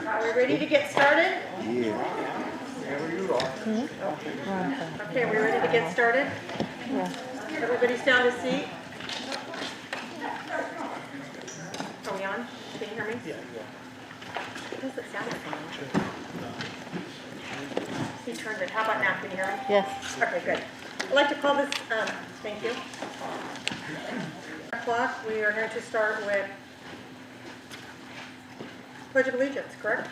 Are we ready to get started? Yeah. Okay, we ready to get started? Yeah. Everybody's down to seat. Are we on? Can you hear me? Yeah. Does it sound fine? He turned it. How about now? Can you hear me? Yes. Okay, good. I'd like to call this, thank you. O'clock. We are going to start with Pledge of Allegiance, correct?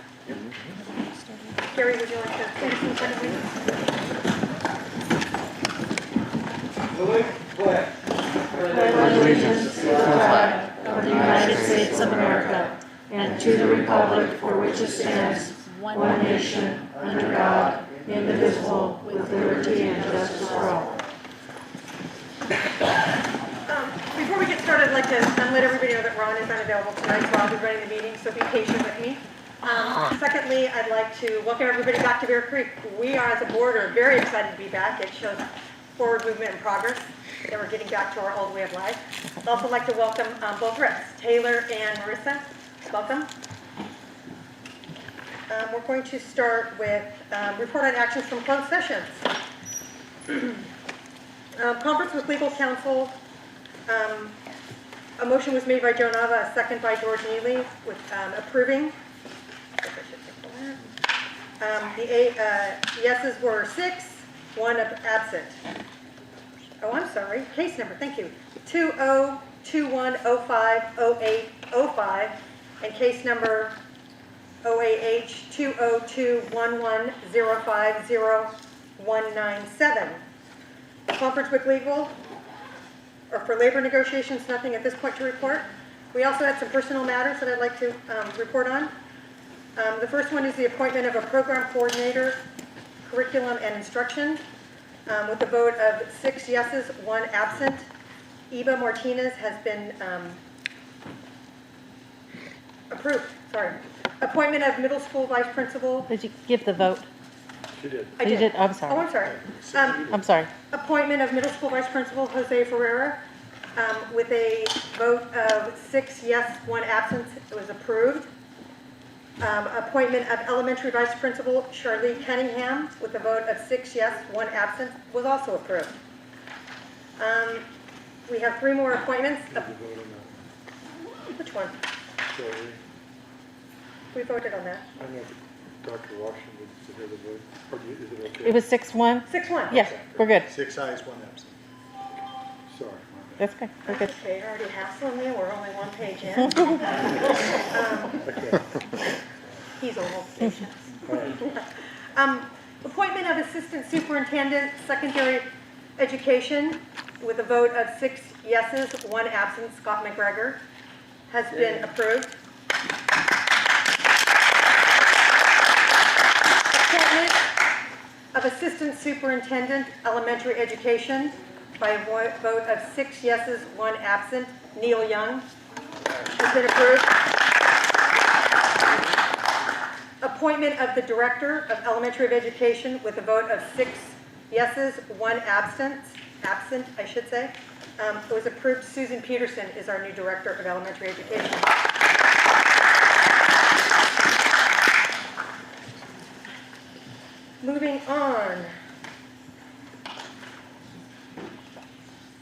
Carrie, would you like to say some kind of thing? Pledge allegiance to the flag of the United States of America and to the republic for which it stands, one nation, under God, indivisible, with liberty and justice for all. Before we get started, I'd like to let everybody know that Ron is unavailable tonight, so I'll be running the meeting, so be patient with me. Secondly, I'd like to welcome everybody back to Bear Creek. We are, as a board, are very excited to be back. It shows forward movement and progress that we're getting back to our old way of life. I'd also like to welcome both reps, Taylor and Marissa. Welcome. We're going to start with report on actions from closed sessions. Conference with legal counsel. A motion was made by Joe Nava, a second by George Neely, with approving. The yeses were 6, 1 absent. Oh, I'm sorry. Case number, thank you. 2021050805 and case number OAH 20211050197. Conference with legal or for labor negotiations, nothing at this point to report. We also had some personal matters that I'd like to report on. The first one is the appointment of a program coordinator, curriculum and instruction. With a vote of 6 yeses, 1 absent. Eva Martinez has been approved. Sorry. Appointment of middle school vice principal. Did you give the vote? She did. I You did. I'm sorry. Oh, I'm sorry. I'm sorry. Appointment of middle school vice principal Jose Ferreira. With a vote of 6 yes, 1 absent, it was approved. Appointment of elementary vice principal Charlie Cunningham with a vote of 6 yes, 1 absent, was also approved. We have 3 more appointments. Which one? Sorry. We voted on that. I know Dr. Washington did the vote. Or is it okay? It was 6-1? 6-1. Yeah, we're good. 6 ayes, 1 absent. Sorry. That's good. We're good. Okay, already hassling me. We're only 1 page in. He's a little patient. Appointment of assistant superintendent, secondary education, with a vote of 6 yeses, 1 absent, Scott McGregor, has been approved. Appointment of assistant superintendent, elementary education, by a vote of 6 yeses, 1 absent, Neil Young, has been approved. Appointment of the director of elementary education with a vote of 6 yeses, 1 absent, I should say. It was approved. Susan Peterson is our new director of elementary education. Moving on.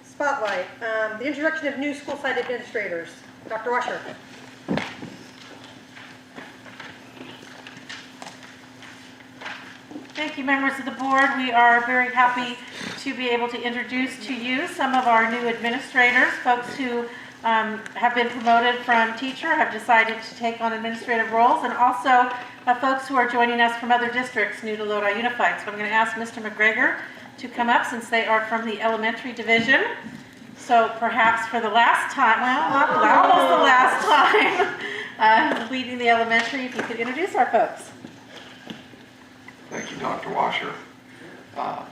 Spotlight. The introduction of new school site administrators. Dr. Washer. Thank you, members of the board. We are very happy to be able to introduce to you some of our new administrators, folks who have been promoted from teacher, have decided to take on administrative roles, and also folks who are joining us from other districts new to Lodi Unified. So I'm going to ask Mr. McGregor to come up since they are from the elementary division. So perhaps for the last time, well, not almost the last time, leading the elementary, if you could introduce our folks. Thank you, Dr. Washer.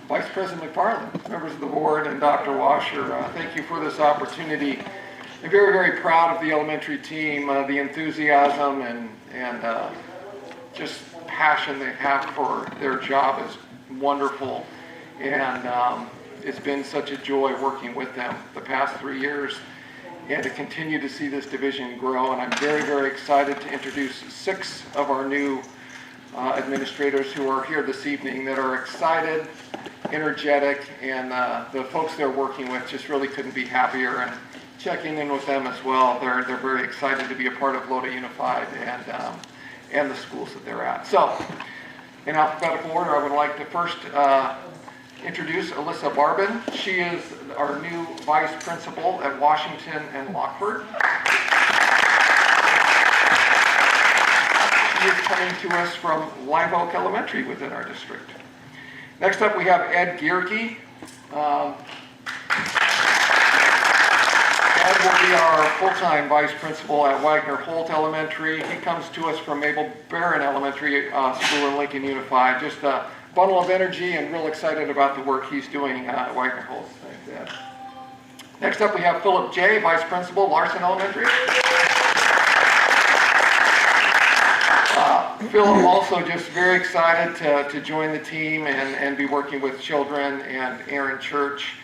Vice President McFarland, members of the board, and Dr. Washer, thank you for this opportunity. I'm very, very proud of the elementary team, the enthusiasm and just passion they have for their job is wonderful. And it's been such a joy working with them the past 3 years. and to continue to see this division grow. And I'm very, very excited to introduce 6 of our new administrators who are here this evening that are excited, energetic, and the folks they're working with just really couldn't be happier. And checking in with them as well, they're very excited to be a part of Lodi Unified and the schools that they're at. So, in alphabetical order, I would like to first introduce Alyssa Barbin. She is our new vice principal at Washington and Lockford. She is coming to us from Live Oak Elementary within our district. Next up, we have Ed Gierke. Ed will be our full-time vice principal at Wagner Holt Elementary. He comes to us from Mabel Barron Elementary School in Lincoln Unified. Just a bundle of energy and real excited about the work he's doing at Wagner Holt. Thanks, Ed. Next up, we have Philip J., vice principal, Larson Elementary. Philip also just very excited to join the team and be working with children and Aaron Church.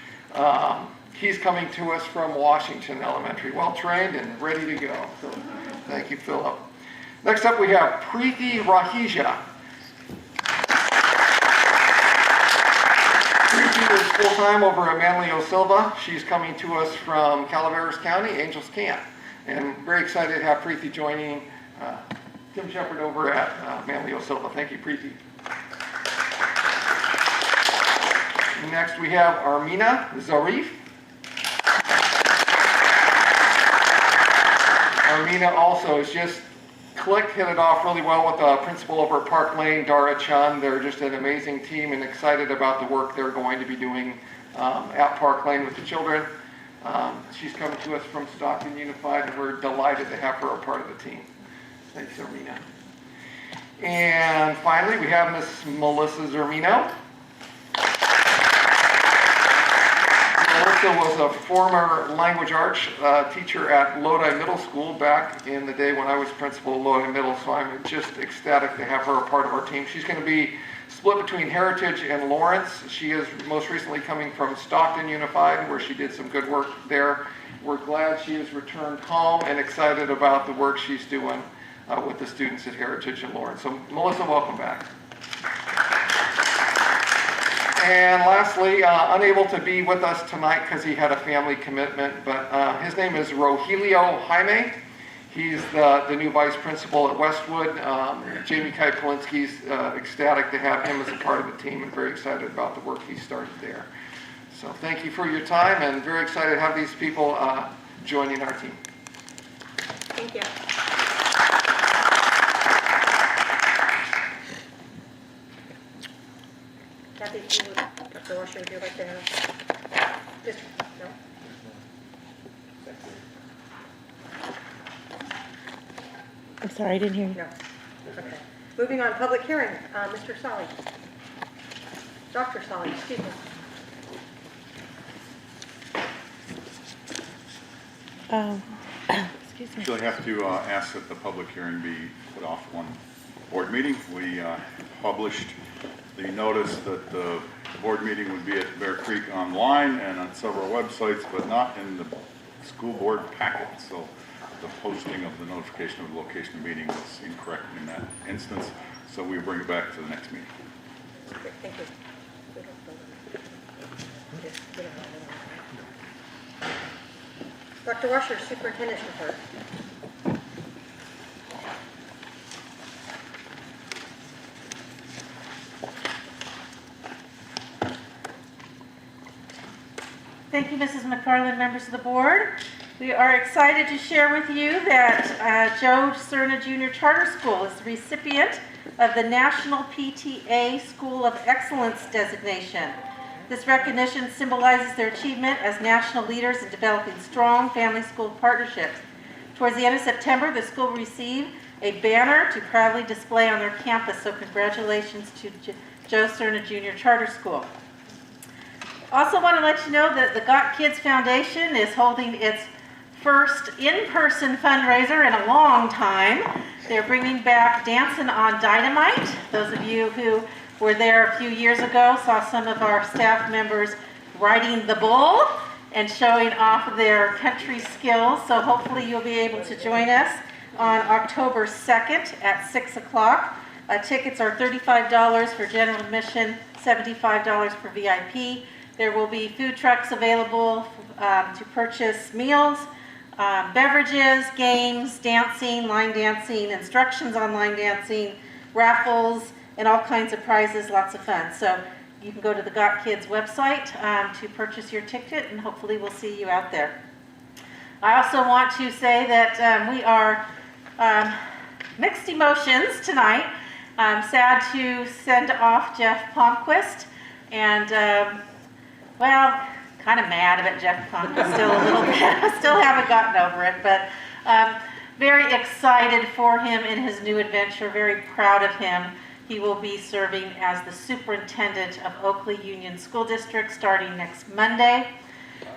He's coming to us from Washington Elementary, well trained and ready to go. So thank you, Philip. Next up, we have Preeti Rahija. Preeti is full-time over at Manlio Silva. She's coming to us from Calaveras County, Angels Camp. And very excited to have Preeti joining Tim Shepard over at Manlio Silva. Thank you, Preeti. Next, we have Armina Zarif. Armina also is just hit it off really well with the principal over at Park Lane, Dara Chun. They're just an amazing team and excited about the work they're going to be doing at Park Lane with the children. She's coming to us from Stockton Unified, and we're delighted to have her a part of the team. Thanks, Armina. And finally, we have Miss Melissa Zermino. Melissa was a former language arts teacher at Lodi Middle School back in the day when I was principal of Lodi Middle, so I'm just ecstatic to have her a part of our team. She's going to be split between Heritage and Lawrence. She is most recently coming from Stockton Unified, where she did some good work there. We're glad she has returned home and excited about the work she's doing with the students at Heritage and Lawrence. So Melissa, welcome back. And lastly, unable to be with us tonight because he had a family commitment, but his name is Rogelio Jaime. He's the new vice principal at Westwood. Jamie Kai-Polinsky's ecstatic to have him as a part of the team and very excited about the work he started there. So thank you for your time and very excited to have these people joining our team. Thank you. Kathy, if you would, Dr. Washer, would you like to have? No? I'm sorry, I didn't hear you. No. Okay. Moving on, public hearing. Mr. Solly. Dr. Solly, excuse me. Excuse me. Actually have to ask that the public hearing be put off one board meeting. We published the notice that the board meeting would be at Bear Creek online and on several websites, but not in the school board packet. So the posting of the notification of the location of the meeting was incorrect in that instance. So we bring it back to the next meeting. Okay, thank you. Dr. Washer, Superintendent's report. Thank you, Mrs. McFarland, members of the board. We are excited to share with you that Joe Cerna Junior Charter School is the recipient of the National PTA School of Excellence designation. This recognition symbolizes their achievement as national leaders in developing strong family-school partnerships. Towards the end of September, the school will receive a banner to proudly display on their campus, so congratulations to Joe Cerna Junior Charter School. Also want to let you know that the Got Kids Foundation is holding its first in-person fundraiser in a long time. They're bringing back Dancing on Dynamite. Those of you who were there a few years ago saw some of our staff members riding the bull, and showing off their country skills. So hopefully you'll be able to join us on October 2nd at 6 o'clock. Tickets are $35 for general admission, $75 for VIP. There will be food trucks available to purchase meals, beverages, games, dancing, line dancing, instructions on line dancing, raffles, and all kinds of prizes, lots of fun. So you can go to the Got Kids website to purchase your ticket, and hopefully we'll see you out there. I also want to say that we are mixed emotions tonight. I'm sad to send off Jeff Palmquist, and well, kind of mad about Jeff Palmquist still a little bit. I still haven't gotten over it, but very excited for him in his new adventure, very proud of him. He will be serving as the superintendent of Oakley Union School District starting next Monday.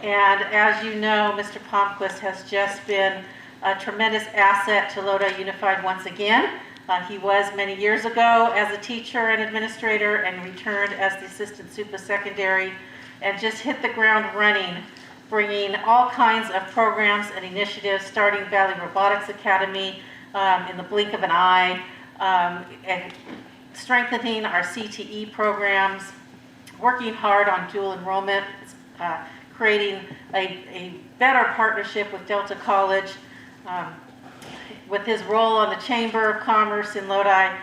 And as you know, Mr. Palmquist has just been a tremendous asset to Lodi Unified once again. He was many years ago as a teacher and administrator and returned as the assistant super secondary and just hit the ground running, bringing all kinds of programs and initiatives, starting Valley Robotics Academy in the blink of an eye, and strengthening our CTE programs, working hard on dual enrollment, creating a better partnership with Delta College. With his role on the Chamber of Commerce in Lodi,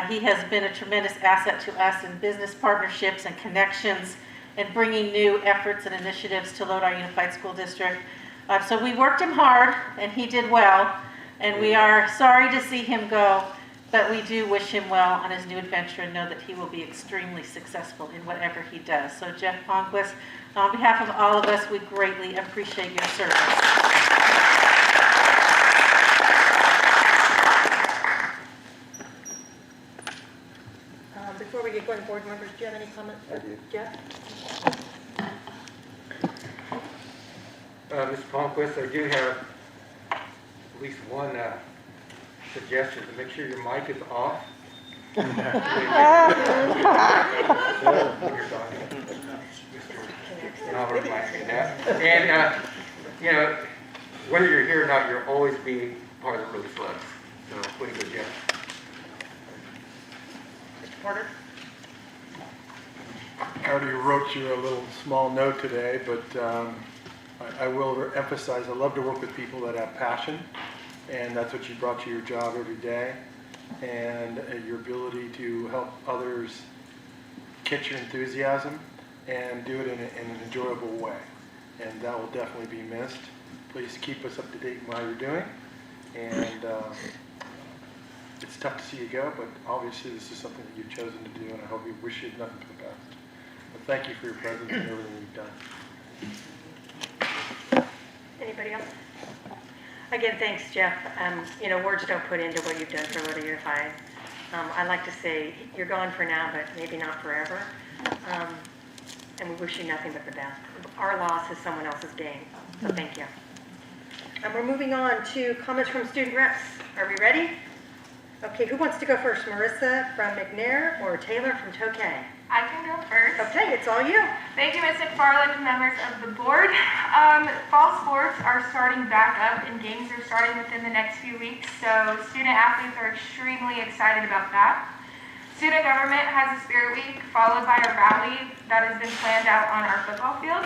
he has been a tremendous asset to us in business partnerships and connections and bringing new efforts and initiatives to Lodi Unified School District. So we worked him hard, and he did well, and we are sorry to see him go, but we do wish him well on his new adventure and know that he will be extremely successful in whatever he does. So Jeff Palmquist, on behalf of all of us, we greatly appreciate your service. Before we get going, board members, do you have any comments for Jeff? Mr. Palmquist, I do have at least one suggestion to make sure your mic is off. When you're talking. And I'll remind you that. And, you know, whether you're here or not, you'll always be part of the Road Slugs. So, way to go, Jeff. Mr. Porter? I already wrote you a little small note today, but I will emphasize I love to work with people that have passion, and that's what you brought to your job every day, and your ability to help others catch your enthusiasm and do it in an enjoyable way, and that will definitely be missed. Please keep us up to date while you're doing, and it's tough to see you go, but obviously this is something that you've chosen to do, and I hope you wish you nothing but the best. But thank you for your presence and everything you've done. Anybody else? Again, thanks, Jeff. You know, words don't put into what you've done for Lodi Unified. I'd like to say you're gone for now, but maybe not forever. And we wish you nothing but the best. Our loss is someone else's gain, so thank you. And we're moving on to comments from student reps. Are we ready? Okay, who wants to go first? Marissa from McNair or Taylor from Tokay? I can go first. Okay, it's all you. Thank you, Ms. McFarland and members of the board. Fall sports are starting back up and games are starting within the next few weeks, so student athletes are extremely excited about that. Student government has a Spirit Week followed by a rally that has been planned out on our football field.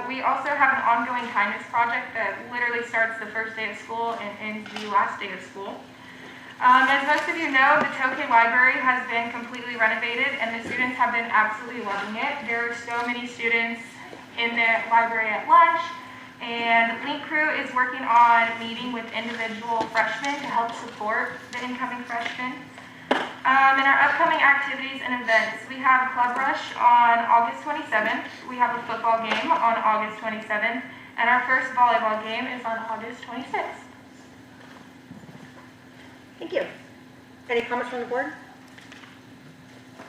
We also have an ongoing kindness project that literally starts the first day of school and ends the last day of school. As most of you know, the Tokay Library has been completely renovated and the students have been absolutely loving it. There are so many students in the library at lunch, and Link Crew is working on meeting with individual freshmen to help support the incoming freshmen. In our upcoming activities and events, we have Club Rush on August 27th, we have a football game on August 27th, and our first volleyball game is on August 26th. Thank you. Any comments from the board?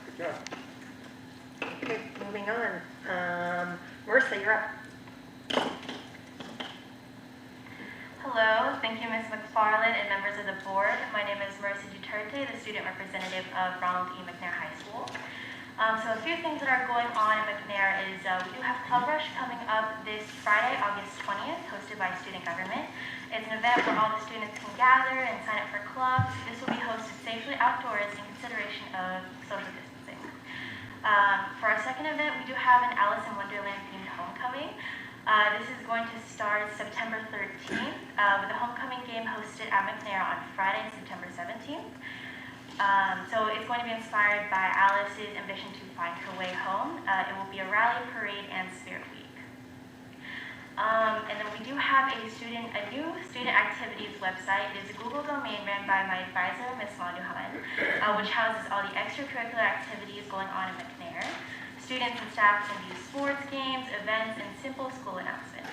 Good job. Okay, moving on. Marissa, you're up. Hello, thank you Ms. McFarland and members of the board. My name is Marissa Duterte, the student representative of Ronald E. McNair High School. So a few things that are going on in McNair is we do have Club Rush coming up this Friday, August 20th, hosted by Student Government. It's an event where all the students can gather and sign up for clubs. This will be hosted safely outdoors in consideration of social distancing. For our second event, we do have an Alice in Wonderland themed homecoming. This is going to start September 13th with a homecoming game hosted at McNair on Friday, September 17th. So it's going to be inspired by Alice's ambition to find her way home. It will be a rally, parade, and spirit week. And then we do have a new student activities website. It is a Google domain ran by my advisor, Ms. Manduhan, which houses all the extracurricular activities going on in McNair. Students and staff can view sports, games, events, and simple school announcements.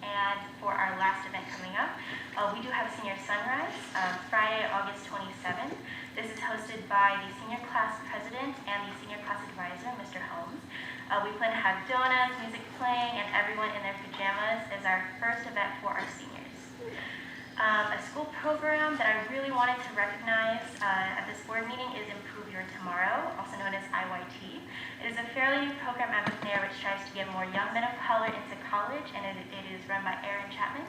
And for our last event coming up, we do have Senior Sunrise, Friday, August 27th. This is hosted by the senior class president and the senior class advisor, Mr. Holmes. We plan to have donuts, music playing, and everyone in their pajamas as our first event for our seniors. A school program that I really wanted to recognize at this board meeting is Improve Your Tomorrow, also known as IYT. It is a fairly new program at McNair which tries to get more young men of color into college, and it is run by Aaron Chapman.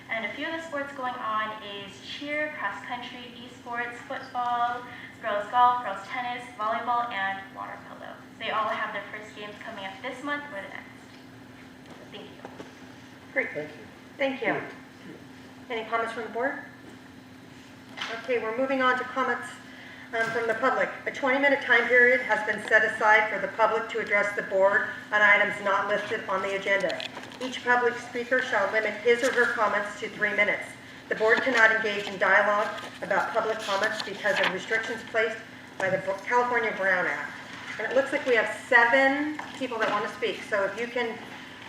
And a few of the sports going on is cheer, cross country, esports, football, girls golf, girls tennis, volleyball, and water polo. They all have their first games coming up this month or the next. Thank you. Great. Thank you. Any comments from the board? Okay, we're moving on to comments from the public. A 20-minute time period has been set aside for the public to address the board on items not listed on the agenda. Each public speaker shall limit his or her comments to 3 minutes. The board cannot engage in dialogue about public comments because of restrictions placed by the California Brown Act. And it looks like we have 7 people that want to speak. So if you can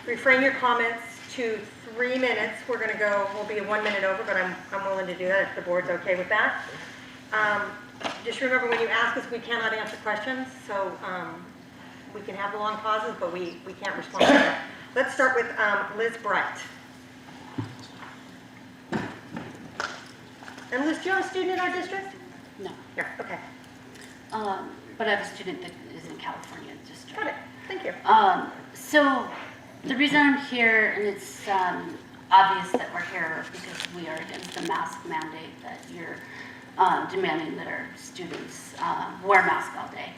refrain your comments to 3 minutes, we'll be 1 minute over, but I'm willing to do that if the board's okay with that. Just remember, when you ask us, we cannot answer questions, so we can have the long pauses, but we can't respond to that. Let's start with Liz Bright. And Liz, do you have a student in our district? No. No, okay. But I have a student that is in California district. Got it, thank you. So the reason I'm here, and it's obvious that we're here because we are against the mask mandate that you're demanding that our students wear masks all day.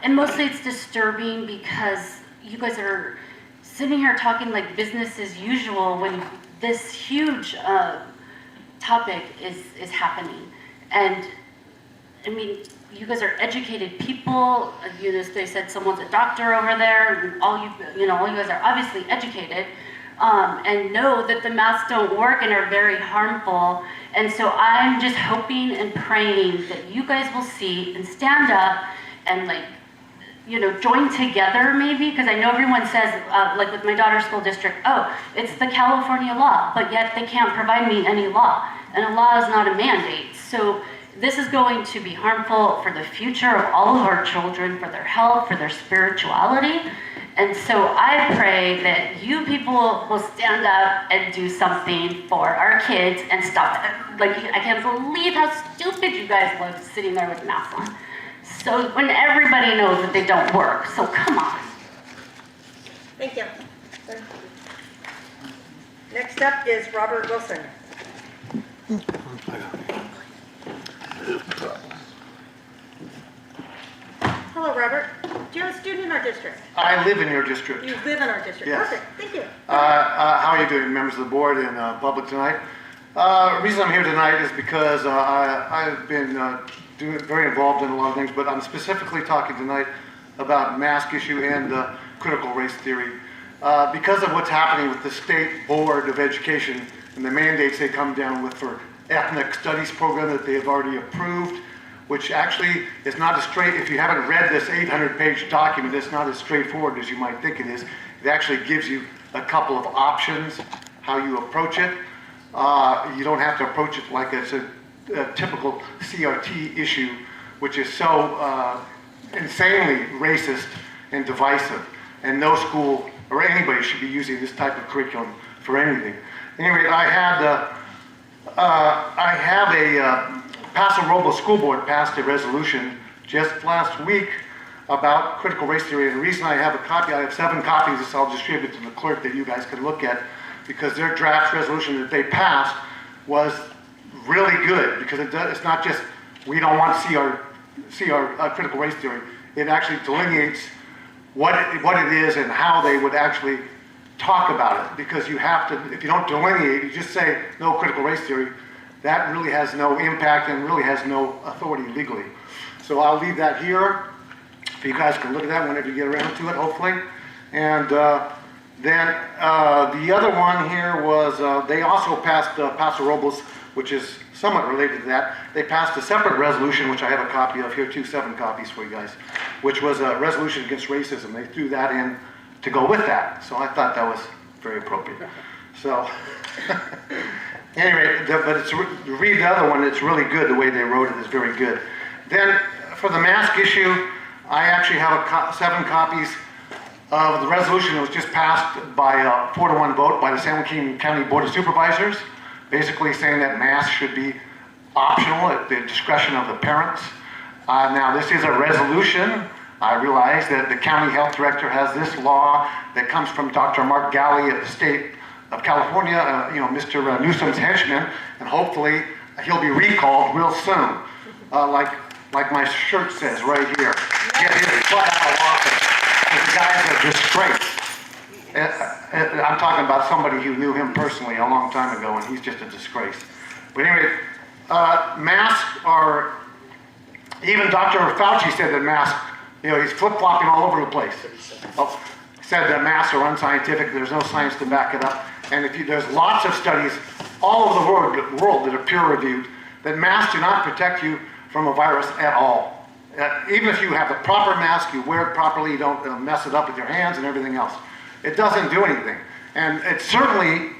And mostly it's disturbing because you guys are sitting here talking like business as usual when this huge topic is happening. And I mean, you guys are educated people. You know, they said someone's a doctor over there. All you guys are obviously educated and know that the masks don't work and are very harmful. And so I'm just hoping and praying that you guys will see and stand up and join together maybe, because I know everyone says, like with my daughter's school district, oh, it's the California law, but yet they can't provide me any law. And a law is not a mandate. So this is going to be harmful for the future of all of our children, for their health, for their spirituality. And so I pray that you people will stand up and do something for our kids and stop it. Like, I can't believe how stupid you guys look sitting there with masks on. So when everybody knows that they don't work, so come on. Thank you. Next up is Robert Wilson. Hello, Robert. Do you have a student in our district? I live in your district. You live in our district? Yes. Perfect, thank you. How are you doing, members of the board and public tonight? The reason I'm here tonight is because I've been very involved in a lot of things, but I'm specifically talking tonight about mask issue and critical race theory. Because of what's happening with the State Board of Education and the mandates they come down with for ethnic studies program that they have already approved, which actually is not as straight. If you haven't read this 800-page document, it's not as straightforward as you might think it is. It actually gives you a couple of options how you approach it. You don't have to approach it like it's a typical CRT issue, which is so insanely racist and divisive. And no school or anybody should be using this type of curriculum for anything. Anyway, I have a Paso Robles School Board passed a resolution just last week about critical race theory. And the reason I have a copy, I have 7 copies, this I'll distribute to the clerk that you guys can look at, because their draft resolution that they passed was really good, because it's not just, we don't want to see our critical race theory. It actually delineates what it is and how they would actually talk about it, because you have to, if you don't delineate, you just say no critical race theory, that really has no impact and really has no authority legally. So I'll leave that here, so you guys can look at that whenever you get around to it, hopefully. And then the other one here was, they also passed Paso Robles, which is somewhat related to that. They passed a separate resolution, which I have a copy of here, 7 copies for you guys, which was a resolution against racism. They threw that in to go with that. So I thought that was very appropriate. So anyway, but read the other one, it's really good. The way they wrote it is very good. Then for the mask issue, I actually have 7 copies of the resolution that was just passed by a 4-to-1 vote by the San Joaquin County Board of Supervisors, basically saying that masks should be optional at the discretion of the parents. Now this is a resolution. I realize that the county health director has this law that comes from Dr. Mark Galley at the state of California, Mr. Newsom's henchman, and hopefully he'll be recalled real soon. Like my shirt says right here, get his butt out of office. The guy's a disgrace. I'm talking about somebody who knew him personally a long time ago, and he's just a disgrace. But anyway, masks are, even Dr. Fauci said that masks, he's flip-flopping all over the place. Said that masks are unscientific, there's no science to back it up. And there's lots of studies all over the world that are peer-reviewed, that masks do not protect you from a virus at all. Even if you have the proper mask, you wear it properly, you don't mess it up with your hands and everything else. It doesn't do anything. And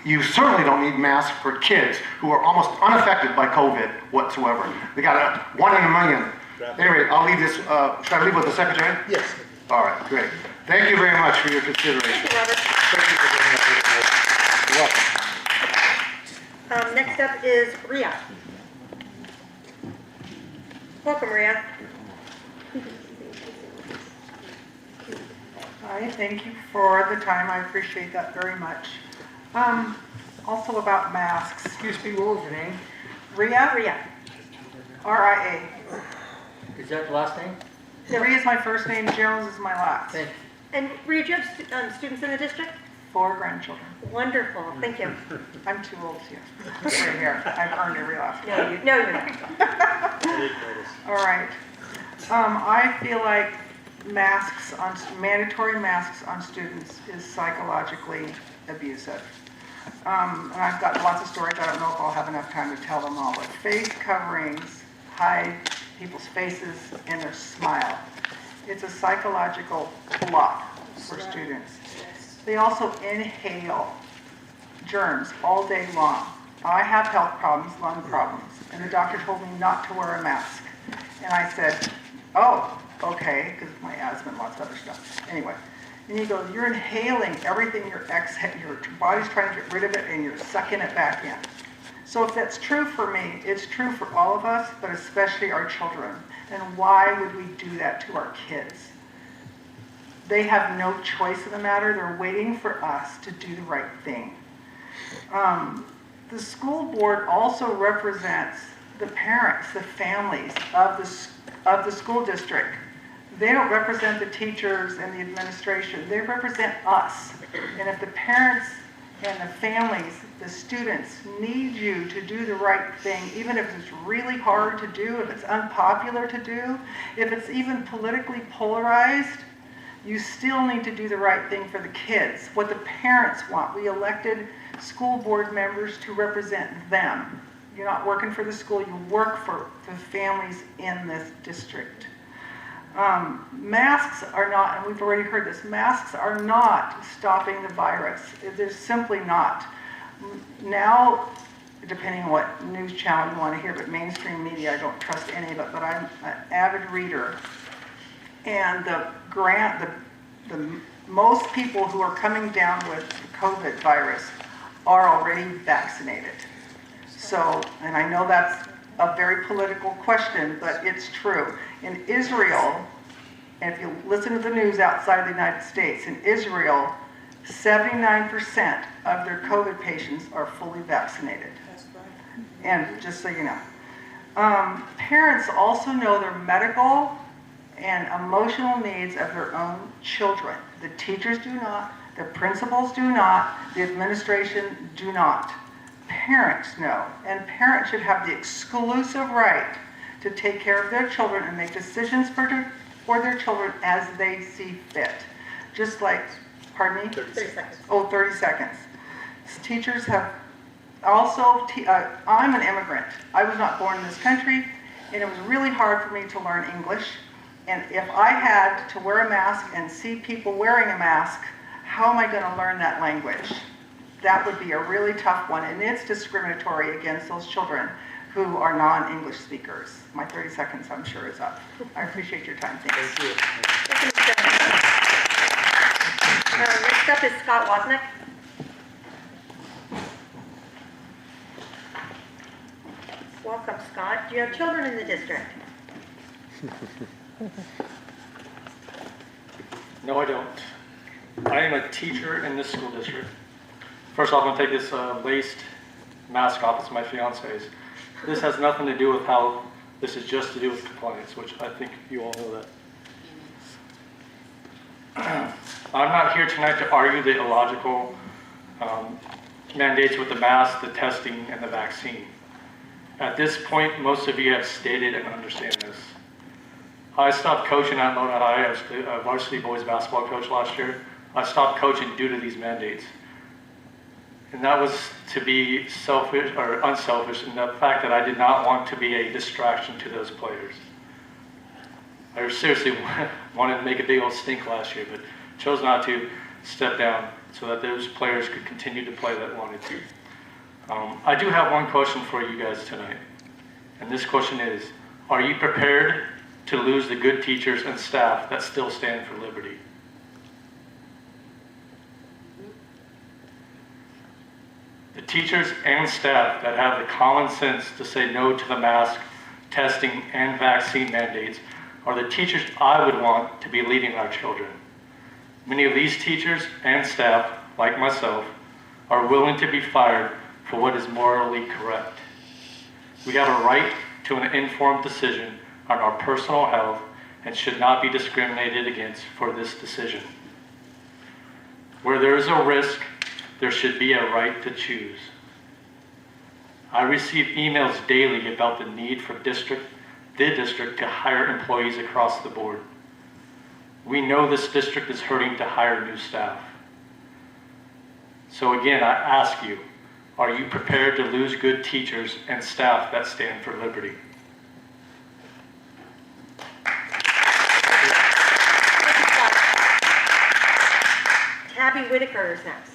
you certainly don't need masks for kids who are almost unaffected by COVID whatsoever. They got a 1 in a million. Anyway, I'll leave this, should I leave with the secretary? Yes. All right, great. Thank you very much for your consideration. Thank you, Robert. Thank you for bringing that to the board. You're welcome. Next up is Ria. Welcome, Ria. Hi, thank you for the time. I appreciate that very much. Also about masks. Excuse me, what was your name? Ria? Ria. R-I-A. Is that the last name? Ria is my first name, Jones is my last. Thank you. And Ria, do you have students in the district? 4 grandchildren. Wonderful, thank you. I'm too old to. Right here. I've earned every last one. No, you're not. All right. I feel like mandatory masks on students is psychologically abusive. And I've got lots of stories. I don't know if I'll have enough time to tell them all, but face coverings hide people's faces and their smile. It's a psychological block for students. They also inhale germs all day long. I have health problems, lung problems, and the doctor told me not to wear a mask. And I said, oh, okay, because of my asthma and lots of other stuff. Anyway, and he goes, you're inhaling everything your body's trying to get rid of it and you're sucking it back in. So if that's true for me, it's true for all of us, but especially our children. And why would we do that to our kids? They have no choice in the matter. They're waiting for us to do the right thing. The school board also represents the parents, the families of the school district. They don't represent the teachers and the administration. They represent us. And if the parents and the families, the students need you to do the right thing, even if it's really hard to do, if it's unpopular to do, if it's even politically polarized, you still need to do the right thing for the kids, what the parents want. We elected school board members to represent them. You're not working for the school, you work for the families in this district. Masks are not, and we've already heard this, masks are not stopping the virus. They're simply not. Now, depending on what news channel you want to hear, but mainstream media, I don't trust any of it, but I'm an avid reader. And the most people who are coming down with the COVID virus are already vaccinated. So, and I know that's a very political question, but it's true. In Israel, And if you listen to the news outside of the United States, in Israel, 79% of their COVID patients are fully vaccinated. That's right. And just so you know. Parents also know their medical and emotional needs of their own children. The teachers do not, the principals do not, the administration do not. Parents know, and parents should have the exclusive right to take care of their children and make decisions for their children as they see fit. Just like, pardon me? 30 seconds. Oh, 30 seconds. Teachers have also, I'm an immigrant. I was not born in this country, and it was really hard for me to learn English. And if I had to wear a mask and see people wearing a mask, how am I going to learn that language? That would be a really tough one, and it's discriminatory against those children who are non-English speakers. My 30 seconds, I'm sure, is up. I appreciate your time. Thanks. Thank you. Next up is Scott Wozniak. Welcome, Scott. Do you have children in the district? No, I don't. I am a teacher in this school district. First off, I'm going to take this laced mask off. It's my fiance's. This has nothing to do with how this is just to do with compliance, which I think you all know that. I'm not here tonight to argue the illogical mandates with the mask, the testing, and the vaccine. At this point, most of you have stated and understand this. I stopped coaching at Lodi High. I was the varsity boys basketball coach last year. I stopped coaching due to these mandates. And that was to be selfish or unselfish in the fact that I did not want to be a distraction to those players. I seriously wanted to make a big old stink last year, but chose not to step down so that those players could continue to play that wanted to. I do have one question for you guys tonight. And this question is, are you prepared to lose the good teachers and staff that still stand for liberty? The teachers and staff that have the common sense to say no to the mask, testing, and vaccine mandates are the teachers I would want to be leading our children. Many of these teachers and staff, like myself, are willing to be fired for what is morally correct. We have a right to an informed decision on our personal health and should not be discriminated against for this decision. Where there is a risk, there should be a right to choose. I receive emails daily about the need for the district to hire employees across the board. We know this district is hurting to hire new staff. So again, I ask you, are you prepared to lose good teachers and staff that stand for liberty? Tabby Whitaker is next.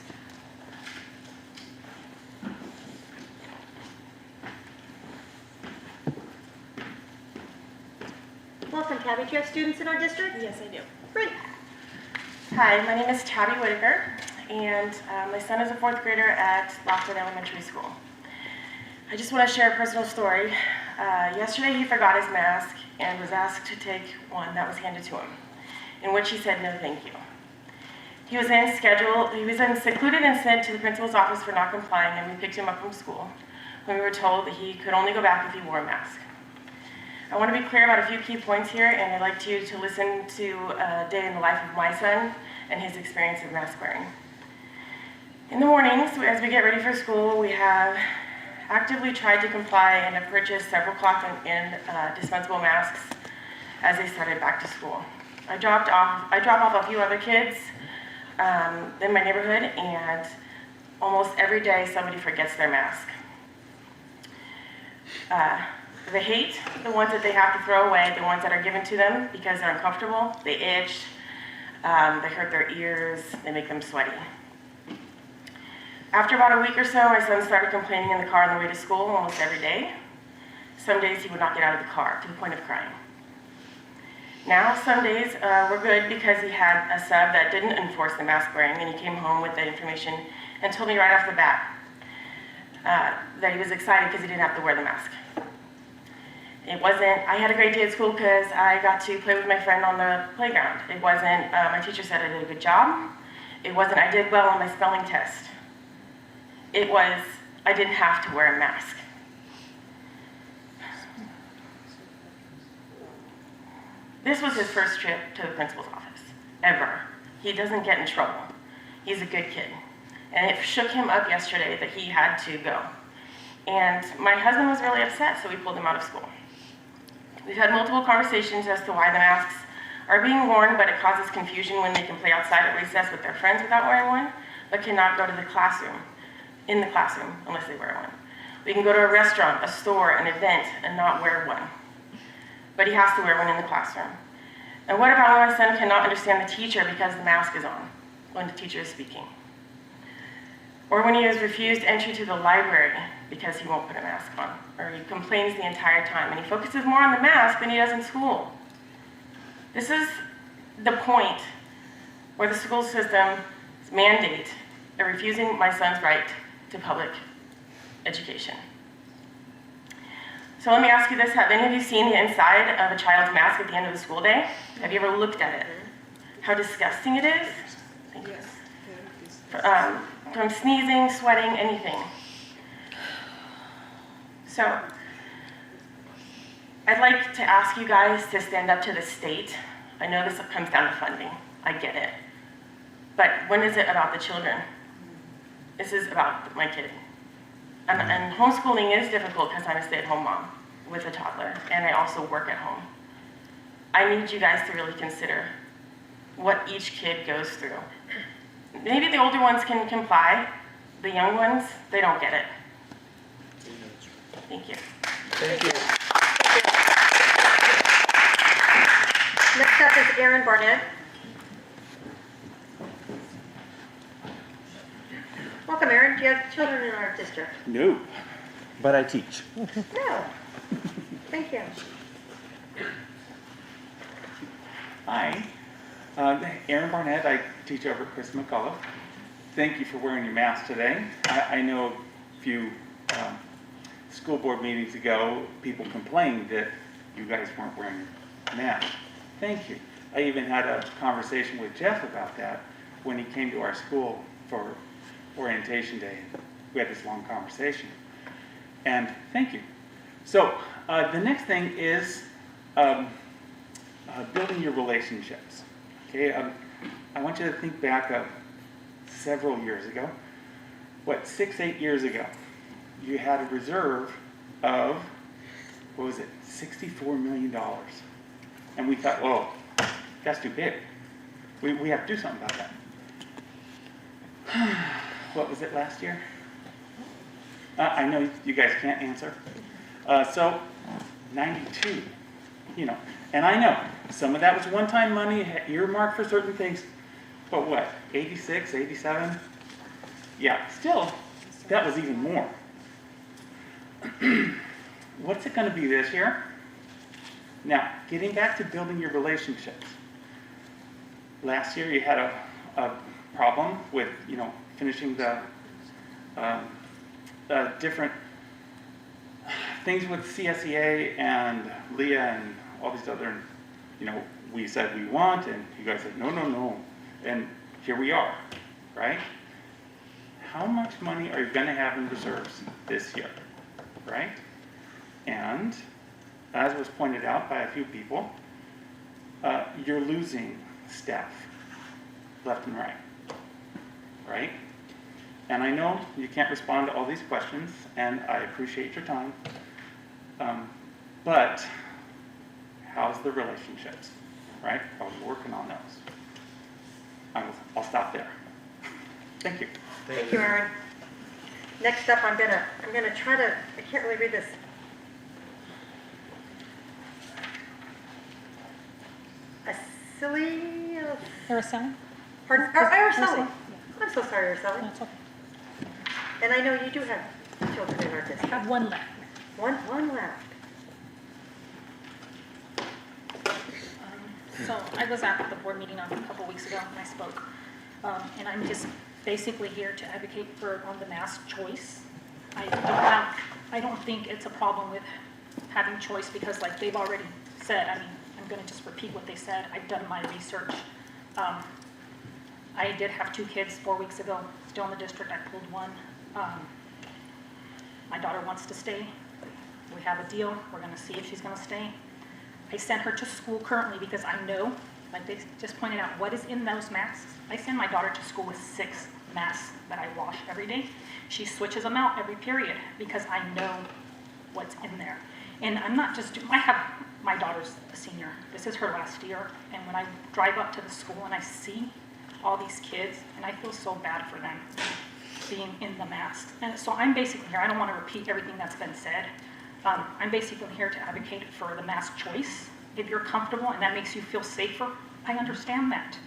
Welcome, Tabby. Do you have students in our district? Yes, I do. Great. Hi, my name is Tabby Whitaker, and my son is a fourth grader at Lockwood Elementary School. I just want to share a personal story. Yesterday he forgot his mask and was asked to take one that was handed to him, in which he said no thank you. He was secluded and sent to the principal's office for not complying, and we picked him up from school when we were told that he could only go back if he wore a mask. I want to be clear about a few key points here, and I'd like you to listen to a day in the life of my son and his experience of mask wearing. In the mornings, as we get ready for school, we have actively tried to comply and have purchased several cloth and dispensable masks as they started back to school. I drop off a few other kids in my neighborhood, and almost every day somebody forgets their mask. They hate the ones that they have to throw away, the ones that are given to them because they're uncomfortable, they itch, they hurt their ears, they make them sweaty. After about a week or so, my son started complaining in the car on the way to school almost every day. Some days he would not get out of the car to the point of crying. Now, some days were good because he had a sub that didn't enforce the mask wearing, and he came home with that information and told me right off the bat that he was excited because he didn't have to wear the mask. It wasn't, I had a great day at school because I got to play with my friend on the playground. It wasn't, my teacher said I did a good job. It wasn't, I did well on my spelling test. It was, I didn't have to wear a mask. This was his first trip to the principal's office, ever. He doesn't get in trouble. He's a good kid. And it shook him up yesterday that he had to go. And my husband was really upset, so we pulled him out of school. We've had multiple conversations as to why the masks are being worn, but it causes confusion when they can play outside at recess with their friends without wearing one, but cannot go to the classroom, in the classroom, unless they wear one. We can go to a restaurant, a store, an event, and not wear one. But he has to wear one in the classroom. And what about when my son cannot understand the teacher because the mask is on when the teacher is speaking? Or when he is refused entry to the library because he won't put a mask on, or he complains the entire time, and he focuses more on the mask than he does in school. This is the point where the school system mandate of refusing my son's right to public education. So let me ask you this, have any of you seen the inside of a child's mask at the end of the school day? Have you ever looked at it? How disgusting it is? Thank you. From sneezing, sweating, anything. So, I'd like to ask you guys to stand up to the state. I know this comes down to funding, I get it. But when is it about the children? This is about my kid. And homeschooling is difficult because I'm a stay-at-home mom with a toddler, and I also work at home. I need you guys to really consider what each kid goes through. Maybe the older ones can comply. The young ones, they don't get it. Thank you. Thank you. Next up is Erin Barnett. Welcome, Erin. Do you have children in our district? No, but I teach. No. Thank you. Hi, Aaron Barnett. I teach over at Chris McCullough. Thank you for wearing your mask today. I know a few school board meetings ago, people complained that you guys weren't wearing masks. Thank you. I even had a conversation with Jeff about that when he came to our school for orientation day. We had this long conversation. And thank you. So the next thing is building your relationships. Okay, I want you to think back of several years ago. 6-8 years ago, you had a reserve of, what was it, $64 million. And we thought, oh, that's too big. We have to do something about that. What was it last year? I know you guys can't answer. So 92, and I know some of that was one-time money, earmarked for certain things, but what, 86, 87? Yeah, still, that was even more. What's it going to be this year? Now, getting back to building your relationships. Last year you had a problem with, finishing the different things with CSEA and Leah and all these other, we said we want, and you guys said, no. And here we are, right? How much money are you going to have in reserves this year, right? And as was pointed out by a few people, you're losing staff left and right? And I know you can't respond to all these questions, and I appreciate your time, but how's the relationships, right? Are we working on those? I'll stop there. Thank you. Thank you, Erin. Next up, I'm gonna try to, I can't really read this. Araceli? Pardon? Araceli. Yeah. I'm so sorry, Araceli. That's okay. And I know you do have children in our district. I have one left. One left. So I was at the board meeting a couple weeks ago and I spoke. And I'm just basically here to advocate on the mask choice. I don't think it's a problem with having choice because like they've already said, I mean, I'm gonna just repeat what they said. I've done my research. I did have 2 kids 4 weeks ago, still in the district. I pulled one. My daughter wants to stay. We have a deal. We're gonna see if she's gonna stay. I sent her to school currently because I know, like they just pointed out, what is in those masks. I send my daughter to school with 6 masks that I wash every day. She switches them out every period because I know what's in there. And I'm not just, I have, my daughter's a senior. This is her last year. And when I drive up to the school and I see all these kids, and I feel so bad for them being in the masks. And so I'm basically here, I don't want to repeat everything that's been said. I'm basically here to advocate for the mask choice. If you're comfortable and that makes you feel safer, I understand that.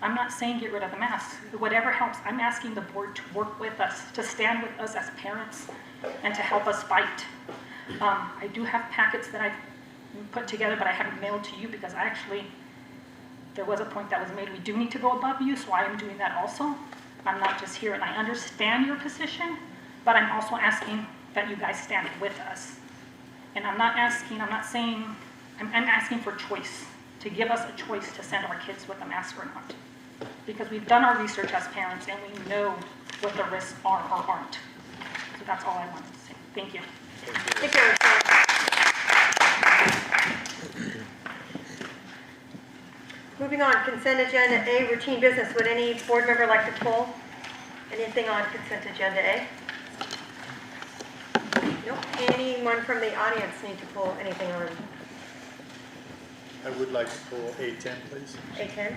I'm not saying get rid of the masks. Whatever helps, I'm asking the board to work with us, to stand with us as parents, and to help us fight. I do have packets that I've put together, but I haven't mailed to you because there was a point that was made. We do need to go above you, so I am doing that also. I'm not just here, and I understand your position, but I'm also asking that you guys stand with us. And I'm asking for choice, to give us a choice to send our kids with a mask or not. Because we've done our research as parents and we know what the risks are or aren't. So that's all I wanted to say. Thank you. Thank you. Moving on, consent agenda A, routine business. Would any board member like to pull anything on consent agenda A? Nope. Anyone from the audience need to pull anything on I would like to pull A10, please. A10?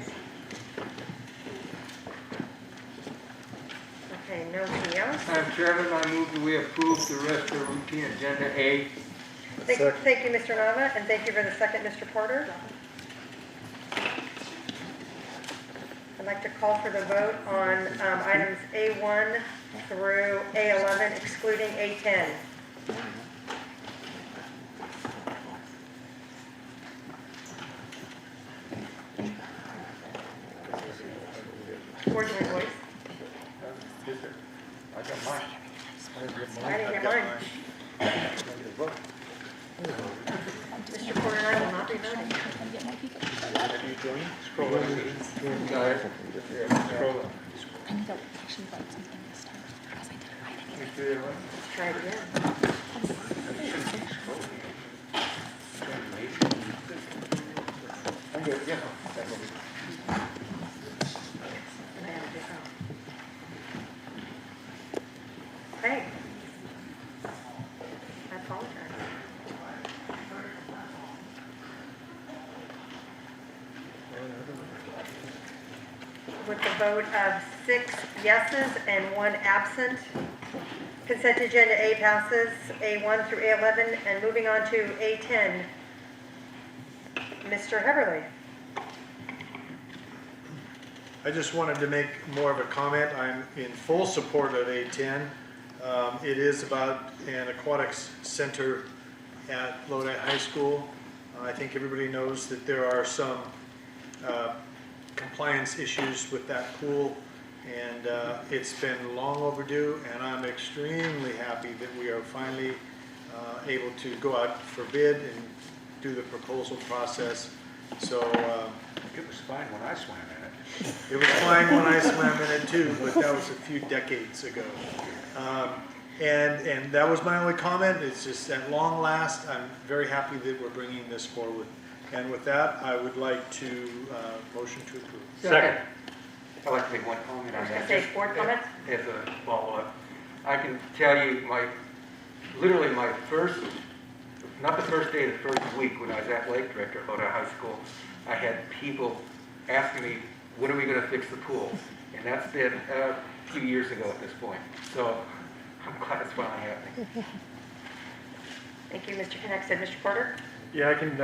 Okay, nobody else? Madam Chairman, I move that we approve the rest of routine agenda A. Thank you, Mr. Nava, and thank you for the second, Mr. Porter. I'd like to call for the vote on items A1 through A11, excluding A10. Board your voice. I got mine. I didn't get mine. Mr. Porter and I will not be voting. Have you joined? Scroll up. Scroll up. Let's try it again. I'm good, yeah. Okay. I apologize. With the vote of 6 yeses and 1 absent, consent agenda A passes, A1 through A11, and moving on to A10. Mr. Heberly. I just wanted to make more of a comment. I'm in full support of A10. It is about an aquatics center at Lodi High School. I think everybody knows that there are some compliance issues with that pool, and it's been long overdue, and I'm extremely happy that we are finally able to go out for bid and do the proposal process. So It was fine when I swam in it. it was fine when I swam in it too, but that was a few decades ago. And that was my only comment. It's just at long last, I'm very happy that we're bringing this forward. And with that, I would like to motion to approve. Second. I'd like to make one comment I on was that. going to say board comments. As a follow-up, I can tell you literally my first, not the first day, the first week when I was at Lake Director at Lodi High School, I had people asking me, when are we going to fix the pool? And that's been a few years ago at this point. So I'm glad it's finally happening. Thank you, Mr. Conexon. Mr. Porter? Yeah, I can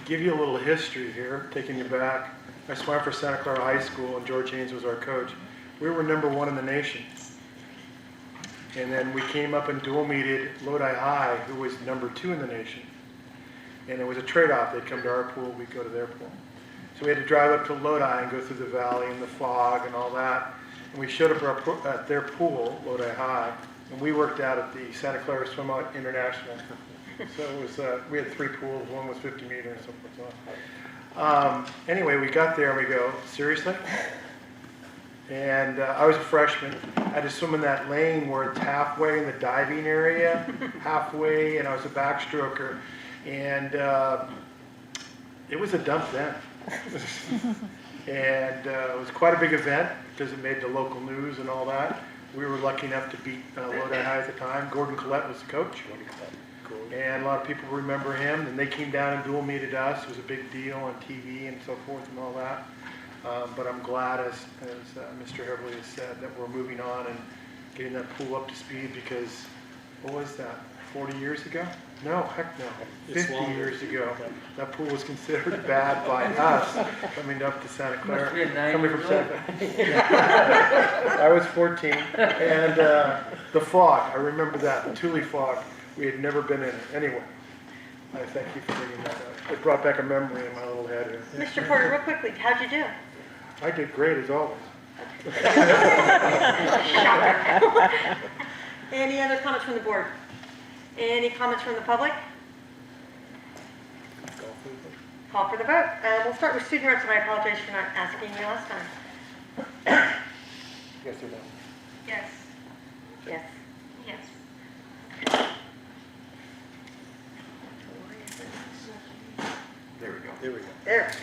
give you a little history here, taking you back. I swam for Santa Clara High School, and George Haynes was our coach. We were #1 in the nation. And then we came up and dual-meted Lodi High, who was #2 in the nation. And it was a trade-off. They'd come to our pool, we'd go to their pool. So we had to drive up to Lodi and go through the valley and the fog and all that. And we showed up at their pool, Lodi High, and we worked out at the Santa Clara Swim Out International. So it was, we had 3 pools, one was 50 meters, so forth. Anyway, we got there and we go, seriously? And I was a freshman. I had to swim in that lane where it's halfway in the diving area, halfway, and I was a backstroker. And it was a dump then. And it was quite a big event because it made the local news and all that. We were lucky enough to beat Lodi High at the time. Gordon Collette was the coach. And a lot of people remember him. And they came down and dual meted us. It was a big deal on TV and so forth and all that. But I'm glad, as Mr. Heverly has said, that we're moving on and getting that pool up to speed because, what was that, 40 years ago? No, heck no, 50 years ago. That pool was considered bad by us coming up to Santa Clara. Coming from Santa Clara. I was 14. And the fog, I remember that, the Thule fog. We had never been in it. Anyway, I thank you for bringing that up. It brought back a memory in my little head here. Mr. Porter, real quickly, how'd you do? I did great as always. Any other comments from the board? Any comments from the public? Call for the vote. We'll start with student reps, and I apologize for not asking you last time. Yes or no? Yes. Yes. Yes. There we go. There we go. There we go.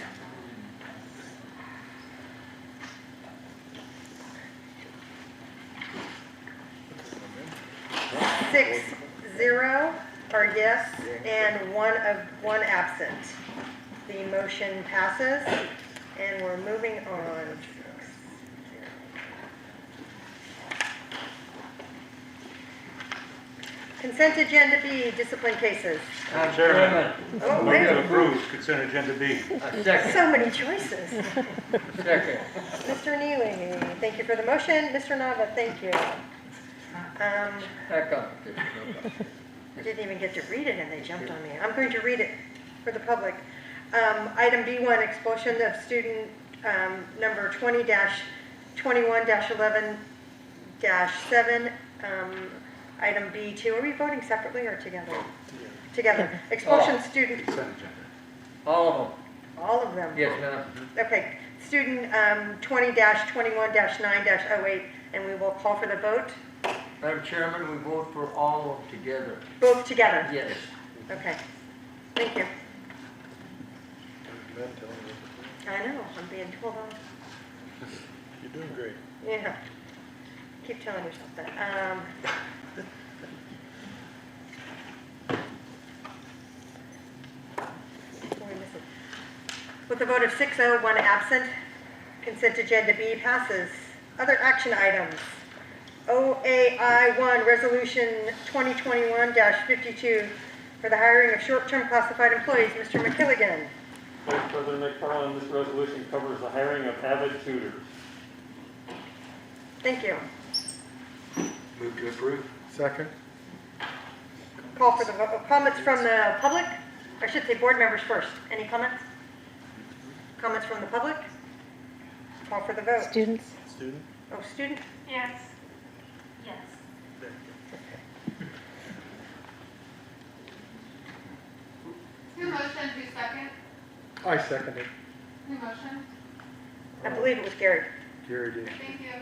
6-0 are yes, and one absent. The motion passes, and we're moving on. Consent agenda B, discipline cases. Madam Chairman, Oh, move wait. to approve consent agenda B. So many choices. Second. Mr. Neely, thank you for the motion. Mr. Nava, thank you. Second. I didn't even get to read it and they jumped on me. I'm going to read it for the public. Item B1, expulsion of student number 20-21-11-7. Item B2, are we voting separately or together? Together. Expulsion student. Consent agenda. All of them. All of them? Yes, ma'am. Okay. Student 20-21-9-08, and we will call for the vote. Madam Chairman, we vote for all of them together. Both together? Yes. Okay. Thank you. I know, I'm being told on. You're doing great. Yeah. Keep telling yourself that. What are we missing? With a vote of 6-0, 1 absent, consent agenda B passes. Other action items. OAI-1, Resolution 2021-52 for the hiring of short-term classified employees. Mr. McKilligan. Vice President McFarland, this resolution covers the hiring of avid tutors. Thank you. Move to approve. Second? Call for the vote. Comments from the public? I should say board members first. Any comments? Comments from the public? Call for the vote. Students? Student? Oh, student? Yes. Yes. Who motioned, who second? I seconded. Who motioned? I believe it was Gary. Gary did. Thank you.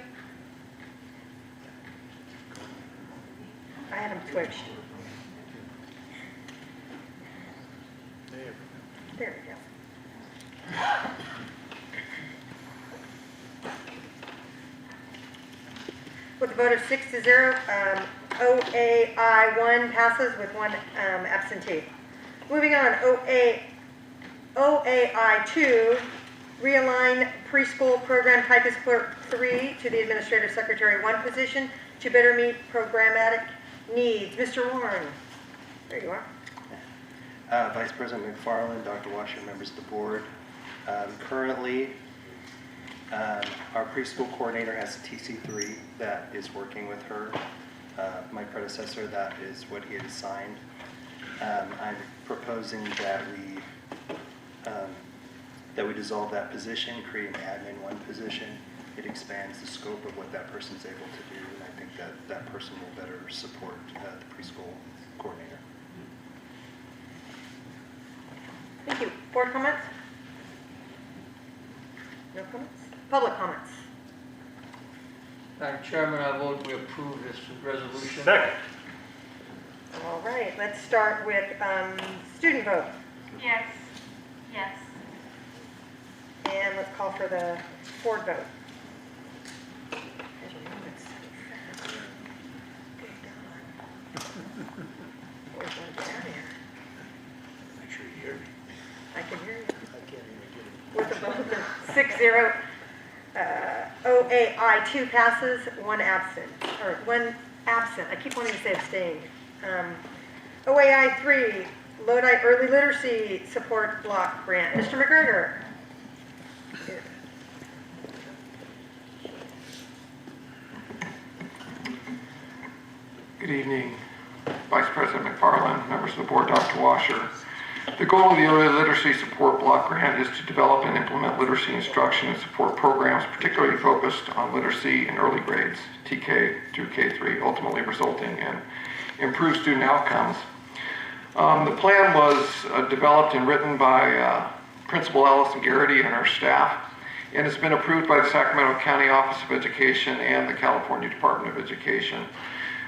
I had him switched. There we go. With a vote of 6-0, OAI-1 passes with 1 absentee. Moving on, OAI-2, realign preschool program typist clerk 3 to the administrative secretary 1 position to better meet programmatic needs. Mr. Warren, there you are. Vice President McFarland, Dr. Washer, members of the board. Currently, our preschool coordinator has a TC3 that is working with her. My predecessor, that is what he had assigned. I'm proposing that we dissolve that position, create an admin 1 position. It expands the scope of what that person's able to do, and I think that that person will better support the preschool coordinator. Board comments? No comments? Public comments? Madam Chairman, I vote we approve this resolution. Second. All right, let's start with student vote. Yes. Yes. And let's call for the board vote. Make sure you hear me. I can hear you. I can't even get it. With a vote of 6-0, OAI 2 passes, 1 absent, or 1 absent. I keep wanting to say abstain. OAI 3, Lodi Early Literacy Support Block Grant. Mr. McGregor. Good evening, Vice President McFarland, members of the board, Dr. Washer. The goal of the Early Literacy Support Block Grant is to develop and implement literacy instruction and support programs particularly focused on literacy in early grades, TK through K3, ultimately resulting in improved student outcomes. The plan was developed and written by Principal Allison Garrity and our staff, and it's been approved by the Sacramento County Office of Education and the California Department of Education.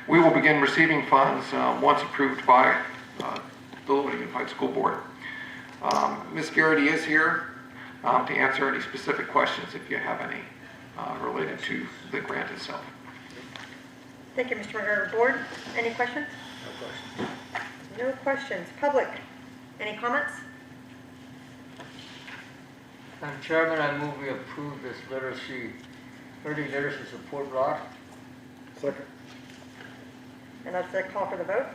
We will begin receiving funds once approved by the Lodi Unified School Board. Ms. Garrity is here to answer any specific questions if you have any related to the grant itself. Thank you, Mr. McGregor. Board, any questions? No questions. No questions. Public, any comments? Madam Chairman, I move we approve this early literacy support block. Second. And let's call for the vote.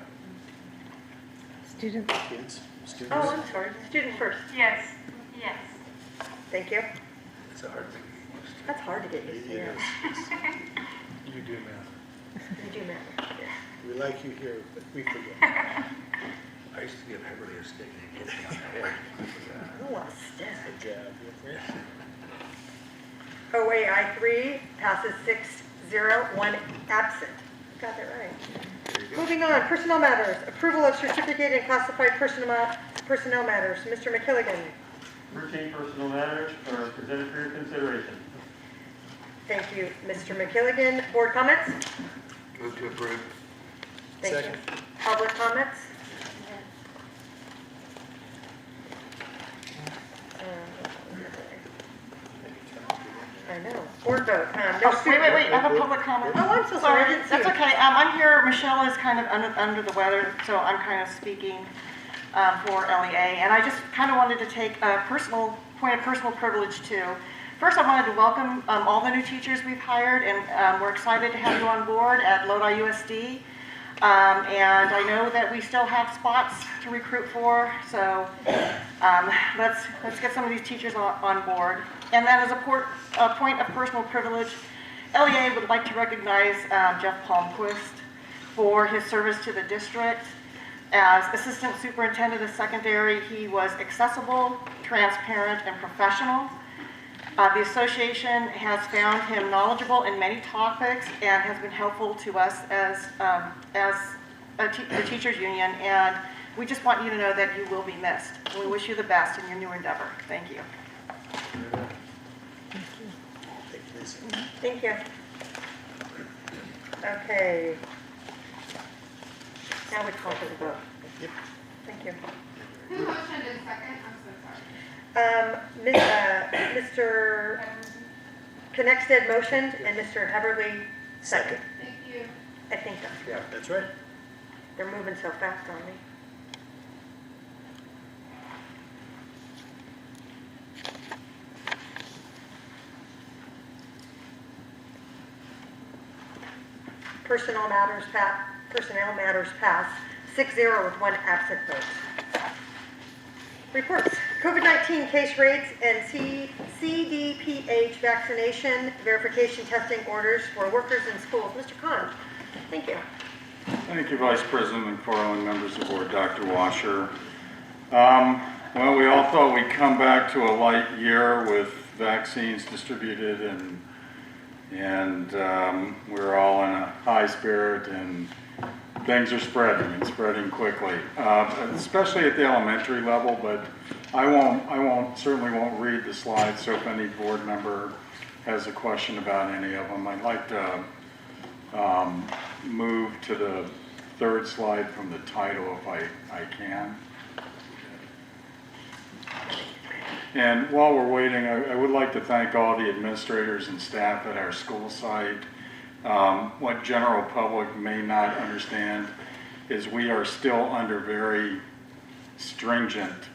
Students. Kids, students. Oh, I'm sorry. Student first. Yes. Yes. Thank you. It's a hard thing. That's hard to get used to. It Yeah. is. You do math. You do math. Yeah. We like you here, but we forget. I used to give everybody a stick and hit me on the head. I don't want to stick. A jab. OAI 3 passes 6-0, 1 absent. Got that right. Moving on, personnel matters. Approval of certificated and classified personnel matters. Mr. McKilligan. Routine personal matters are presented for your consideration. Thank you, Mr. McKilligan. Board comments? Move to approve. Thank Second. you. Public comments? I know. Board vote. No Wait, I have a public comment. Oh, I'm so sorry. I didn't see That's you. okay. I'm here, Michelle is kind of under the weather, so I'm kind of speaking for LEA. And I just kind of wanted to take a point of personal privilege too. First, I wanted to welcome all the new teachers we've hired, and we're excited to have you on board at Lodi USD. And I know that we still have spots to recruit for, so let's get some of these teachers on board. And then as a point of personal privilege, LEA would like to recognize Jeff Palmquist for his service to the district. As Assistant Superintendent of Secondary, he was accessible, transparent, and professional. The association has found him knowledgeable in many topics and has been helpful to us as the teachers union, and we just want you to know that you will be missed. We wish you the best in your new endeavor. Thank you. Thank you. Okay. Now we call for the vote. Yep. Thank you. Who motioned in second? I'm so sorry. Mr. Connexted motioned and Mr. Heberly second. Thank you. I think that's Yeah, right. that's right. They're moving so fast on me. Personnel matters pass 6-0 with 1 absent vote. Reports. COVID-19 case rates and CDPH vaccination verification testing orders for workers in schools. Mr. Khan, thank you. Thank you, Vice President McFarland, members of the board, Dr. Washer. Well, we all thought we'd come back to a light year with vaccines distributed, and we're all in a high spirit, and things are spreading and spreading quickly, especially at the elementary level, but certainly won't read the slides, so if any board member has a question about any of them, I'd like to move to the third slide from the title if I can. And while we're waiting, I would like to thank all the administrators and staff at our school site. What general public may not understand is we are still under very stringent,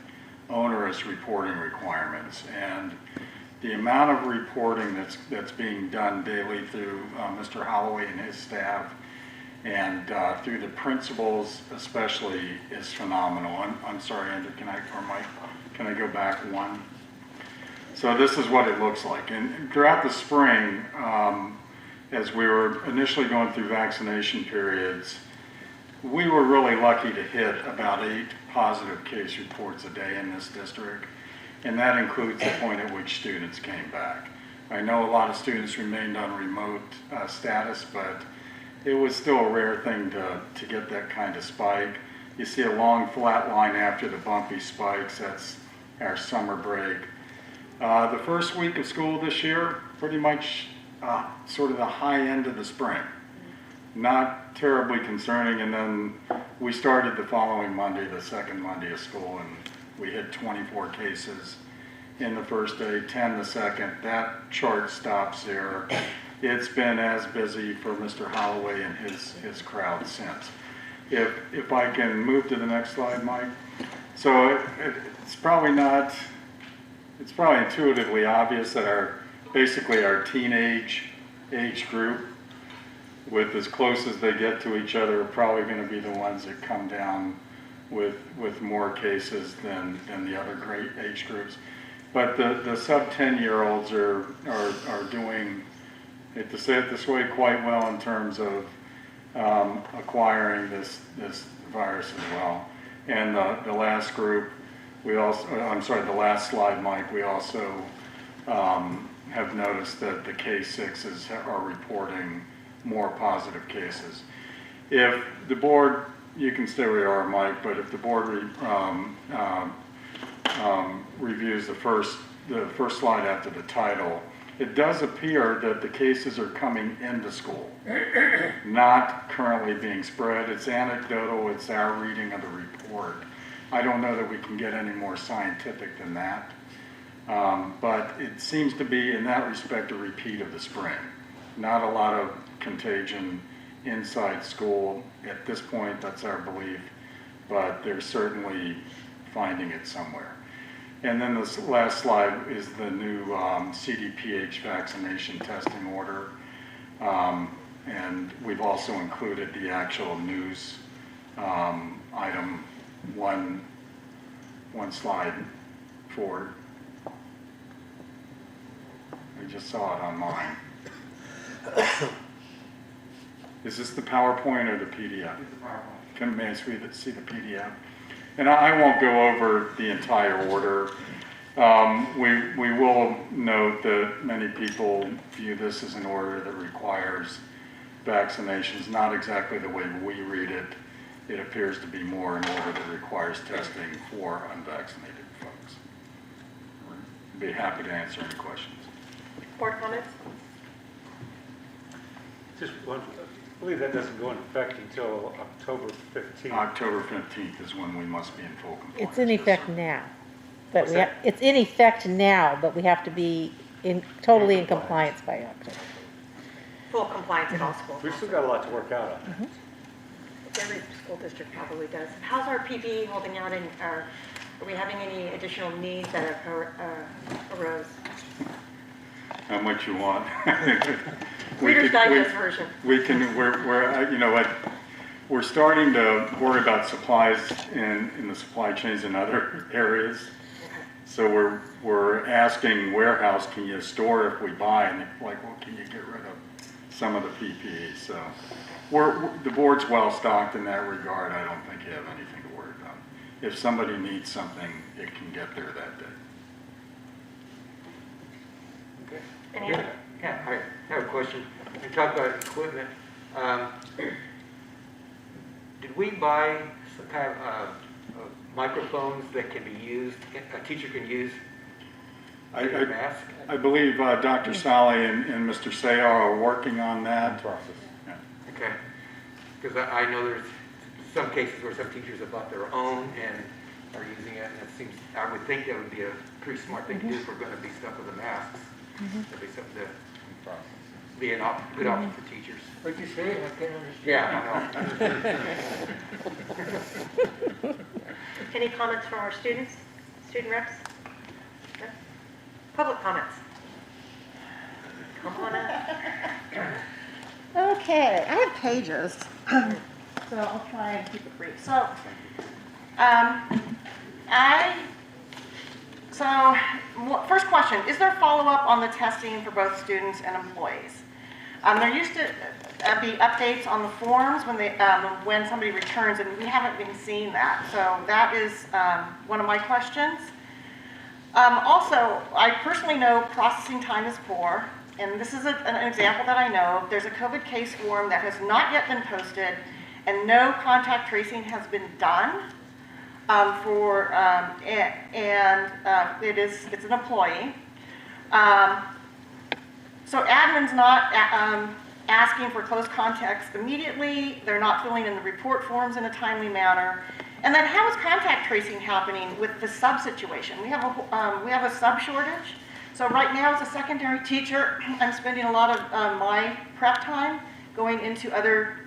onerous reporting requirements. And the amount of reporting that's being done daily through Mr. Holloway and his staff and through the principals especially is phenomenal. I'm sorry, Andrew, can I go back one? So this is what it looks like. And throughout the spring, as we were initially going through vaccination periods, we were really lucky to hit about 8 positive case reports a day in this district. And that includes the point at which students came back. I know a lot of students remained on remote status, but it was still a rare thing to get that kind of spike. You see a long flat line after the bumpy spikes. That's our summer break. The first week of school this year, pretty much sort of the high end of the spring. Not terribly concerning, and then we started the following Monday, the second Monday of school, and we hit 24 cases in the first day, 10 the second. That chart stops there. It's been as busy for Mr. Holloway and his crowd since. If I can move to the next slide, Mike. So it's probably intuitively obvious that basically our teenage age group, with as close as they get to each other, are probably going to be the ones that come down with more cases than the other great age groups. But the sub 10-year-olds are doing, I hate to say it this way, quite well in terms of acquiring this virus as well. And the last group, the last slide, Mike, we also have noticed that the K6s are reporting more positive cases. If the board, you can stay where you are, Mike, but if the board reviews the first slide after the title, it does appear that the cases are coming into school, not currently being spread. It's anecdotal, it's our reading of the report. I don't know that we can get any more scientific than that, but it seems to be, in that respect, a repeat of the spring. Not a lot of contagion inside school. At this point, that's our belief, but they're certainly finding it somewhere. And then this last slide is the new CDPH vaccination testing order. And we've also included the actual news item one slide forward. I just saw it on mine. Is this the PowerPoint or the PDF? It's the PowerPoint. May I see the PDF? And I won't go over the entire order. We will note that many people view this as an order that requires vaccinations, not exactly the way we read it. It appears to be more an order that requires testing for unvaccinated folks. I'd be happy to answer any questions. Board comments? Just one, I believe that doesn't go into effect until October 15th. October 15th is when we must be in full compliance. It's in effect now, but What's that? it's in effect now, but we have to be totally in compliance by October. Full compliance at all schools. We've still got a lot to work out on. Every school district probably does. How's our PPE holding out, and are we having any additional needs that have arose? How much you want? Reader's Digest version. We're you know what, we're starting to worry about supplies in the supply chains in other areas. So we're asking warehouse, can you store if we buy? And they're like, well, can you get rid of some of the PPE? So the board's well stocked in that regard. I don't think you have anything to worry about. If somebody needs something, it can get there that day. Okay. Any other? Yeah, I have a question. You talked about equipment. Did we buy some kind of microphones that can be used, a teacher can use I- under their mask? I believe Dr. Sally and Mr. Sayar are working on that. Yeah. Okay. Because I know there's some cases where some teachers have bought their own and are using it, and it seems, I would think that would be a pretty smart thing to do if we're going to be stuck with the masks. That'd be something to be a good option for teachers. What'd you say? I can't understand. Yeah, I know. Any comments from our students, student reps? No? Public comments? Come on up. Okay, I have pages, so I'll try and keep it brief. So, first question, is there follow-up on the testing for both students and employees? There used to be updates on the forms when somebody returns, and we haven't been seeing that. So that is one of my questions. Also, I personally know processing time is poor, and this is an example that I know of. There's a COVID case form that has not yet been posted, and no contact tracing has been done it's an employee. So admin's not asking for close contacts immediately. They're not filling in the report forms in a timely manner. And then how is contact tracing happening with the sub situation? We have a sub shortage. So right now as a secondary teacher, I'm spending a lot of my prep time going into other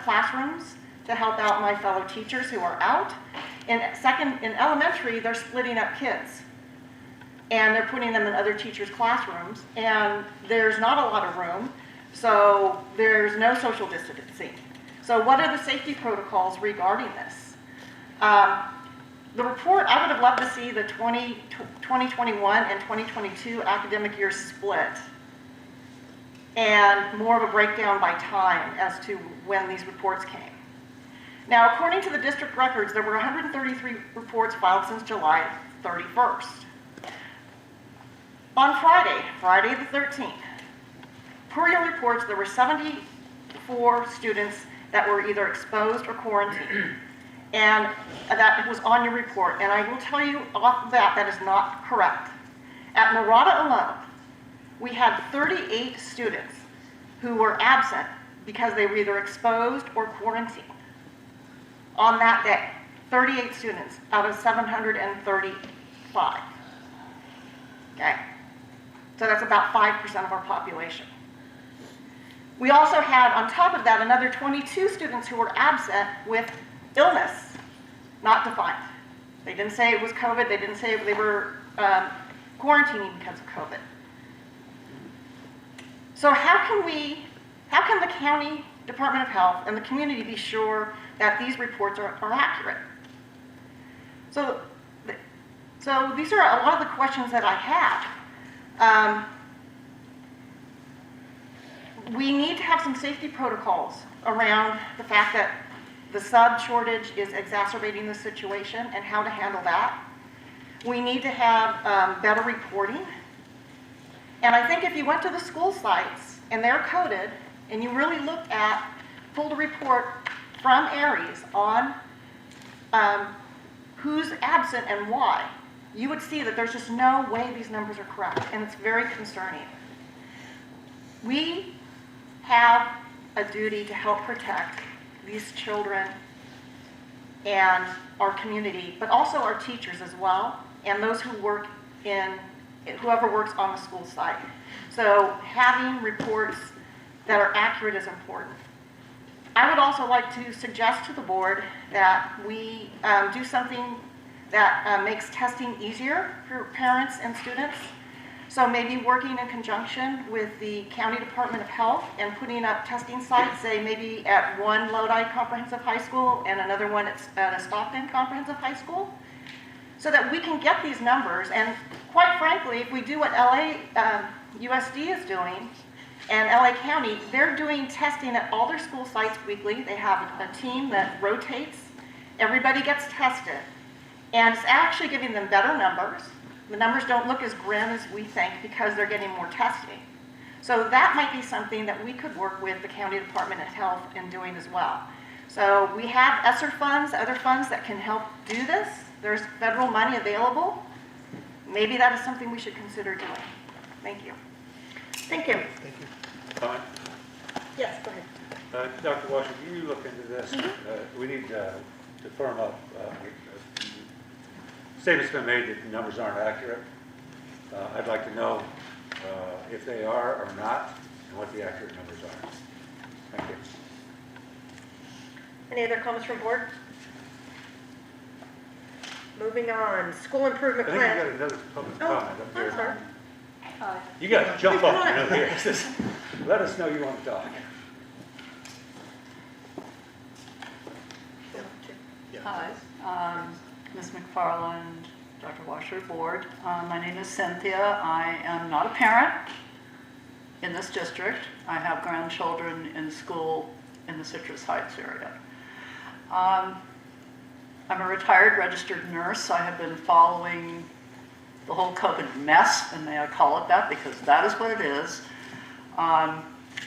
classrooms to help out my fellow teachers who are out. In elementary, they're splitting up kids. And they're putting them in other teachers' classrooms. And there's not a lot of room. So there's no social distancing. So what are the safety protocols regarding this? The report, I would have loved to see the 2021 and 2022 academic years split and more of a breakdown by time as to when these reports came. Now, according to the district records, there were 133 reports filed since July 31st. On Friday the 13th, per your reports, there were 74 students that were either exposed or quarantined. And that was on your report. And I will tell you off the bat, that is not correct. At Marata alone, we had 38 students who were absent because they were either exposed or quarantined. On that day, 38 students out of 735. Okay? So that's about 5% of our population. We also had, on top of that, another 22 students who were absent with illness, not defined. They didn't say it was COVID. They didn't say they were quarantining because of COVID. So how can the County Department of Health and the community be sure that these reports are accurate? So these are a lot of the questions that I have. We need to have some safety protocols around the fact that the sub shortage is exacerbating the situation and how to handle that. We need to have better reporting. And I think if you went to the school sites and they're coded and you really pulled a report from Aries on who's absent and why, you would see that there's just no way these numbers are correct, and it's very concerning. We have a duty to help protect these children and our community, but also our teachers as well, and those who whoever works on the school site. So having reports that are accurate is important. I would also like to suggest to the board that we do something that makes testing easier for parents and students. So maybe working in conjunction with the County Department of Health and putting up testing sites, say maybe at one Lodi Comprehensive High School and another one at a Stockton Comprehensive High School, so that we can get these numbers. And quite frankly, if we do what USD is doing and LA County, they're doing testing at all their school sites weekly. They have a team that rotates. Everybody gets tested. And it's actually giving them better numbers. The numbers don't look as grim as we think because they're getting more testing. So that might be something that we could work with the County Department of Health in doing as well. So we have ESSER funds, other funds that can help do this. There's federal money available. Maybe that is something we should consider doing. Thank you. Thank you. Thank you. Comment? Yes, go ahead. Dr. Washington, you look into this. We need to firm up. Statement's been made that the numbers aren't accurate. I'd like to know if they are or not, and what the accurate numbers are. Thank you. Any other comments from board? Moving on, school improvement I think plan. you got another public Oh, comment up I'm there. sorry. You got to jump Come up, on. you know, here. Let us know you want to talk. Hi, Ms. McFarland, Dr. Washer, board. My name is Cynthia. I am not a parent in this district. I have grandchildren in school in the Citrus Heights area. I'm a retired registered nurse. I have been following the whole COVID mess, and may I call it that because that is what it is,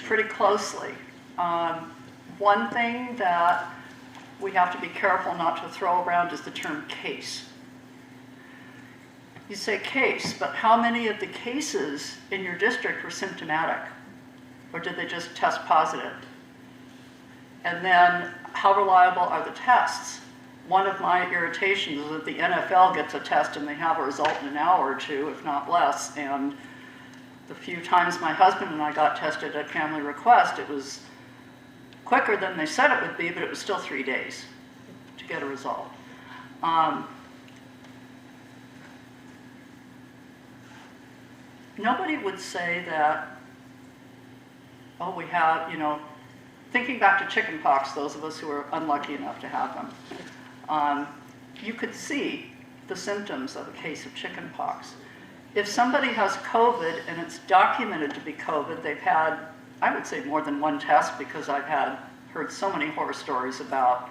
pretty closely. One thing that we have to be careful not to throw around is the term case. You say case, but how many of the cases in your district were symptomatic? Or did they just test positive? And then how reliable are the tests? One of my irritations is that the NFL gets a test and they have a result in an hour or two, if not less. And the few times my husband and I got tested at family request, it was quicker than they said it would be, but it was still 3 days to get a result. Nobody would say that, oh, we have, you know, thinking back to chickenpox, those of us who were unlucky enough to have them, you could see the symptoms of a case of chickenpox. If somebody has COVID and it's documented to be COVID, they've had, I would say, more than one test because I've heard so many horror stories about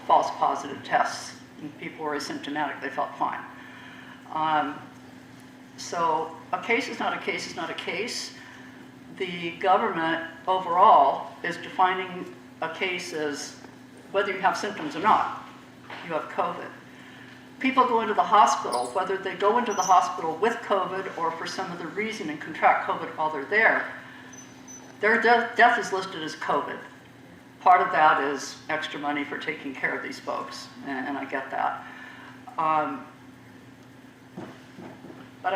false positive tests. And people were asymptomatic, they felt fine. So a case is not a case is not a case. The government overall is defining a case as whether you have symptoms or not. You have COVID. People go into the hospital, whether they go into the hospital with COVID or for some other reason and contract COVID while they're there, their death is listed as COVID. Part of that is extra money for taking care of these folks, and I get that. But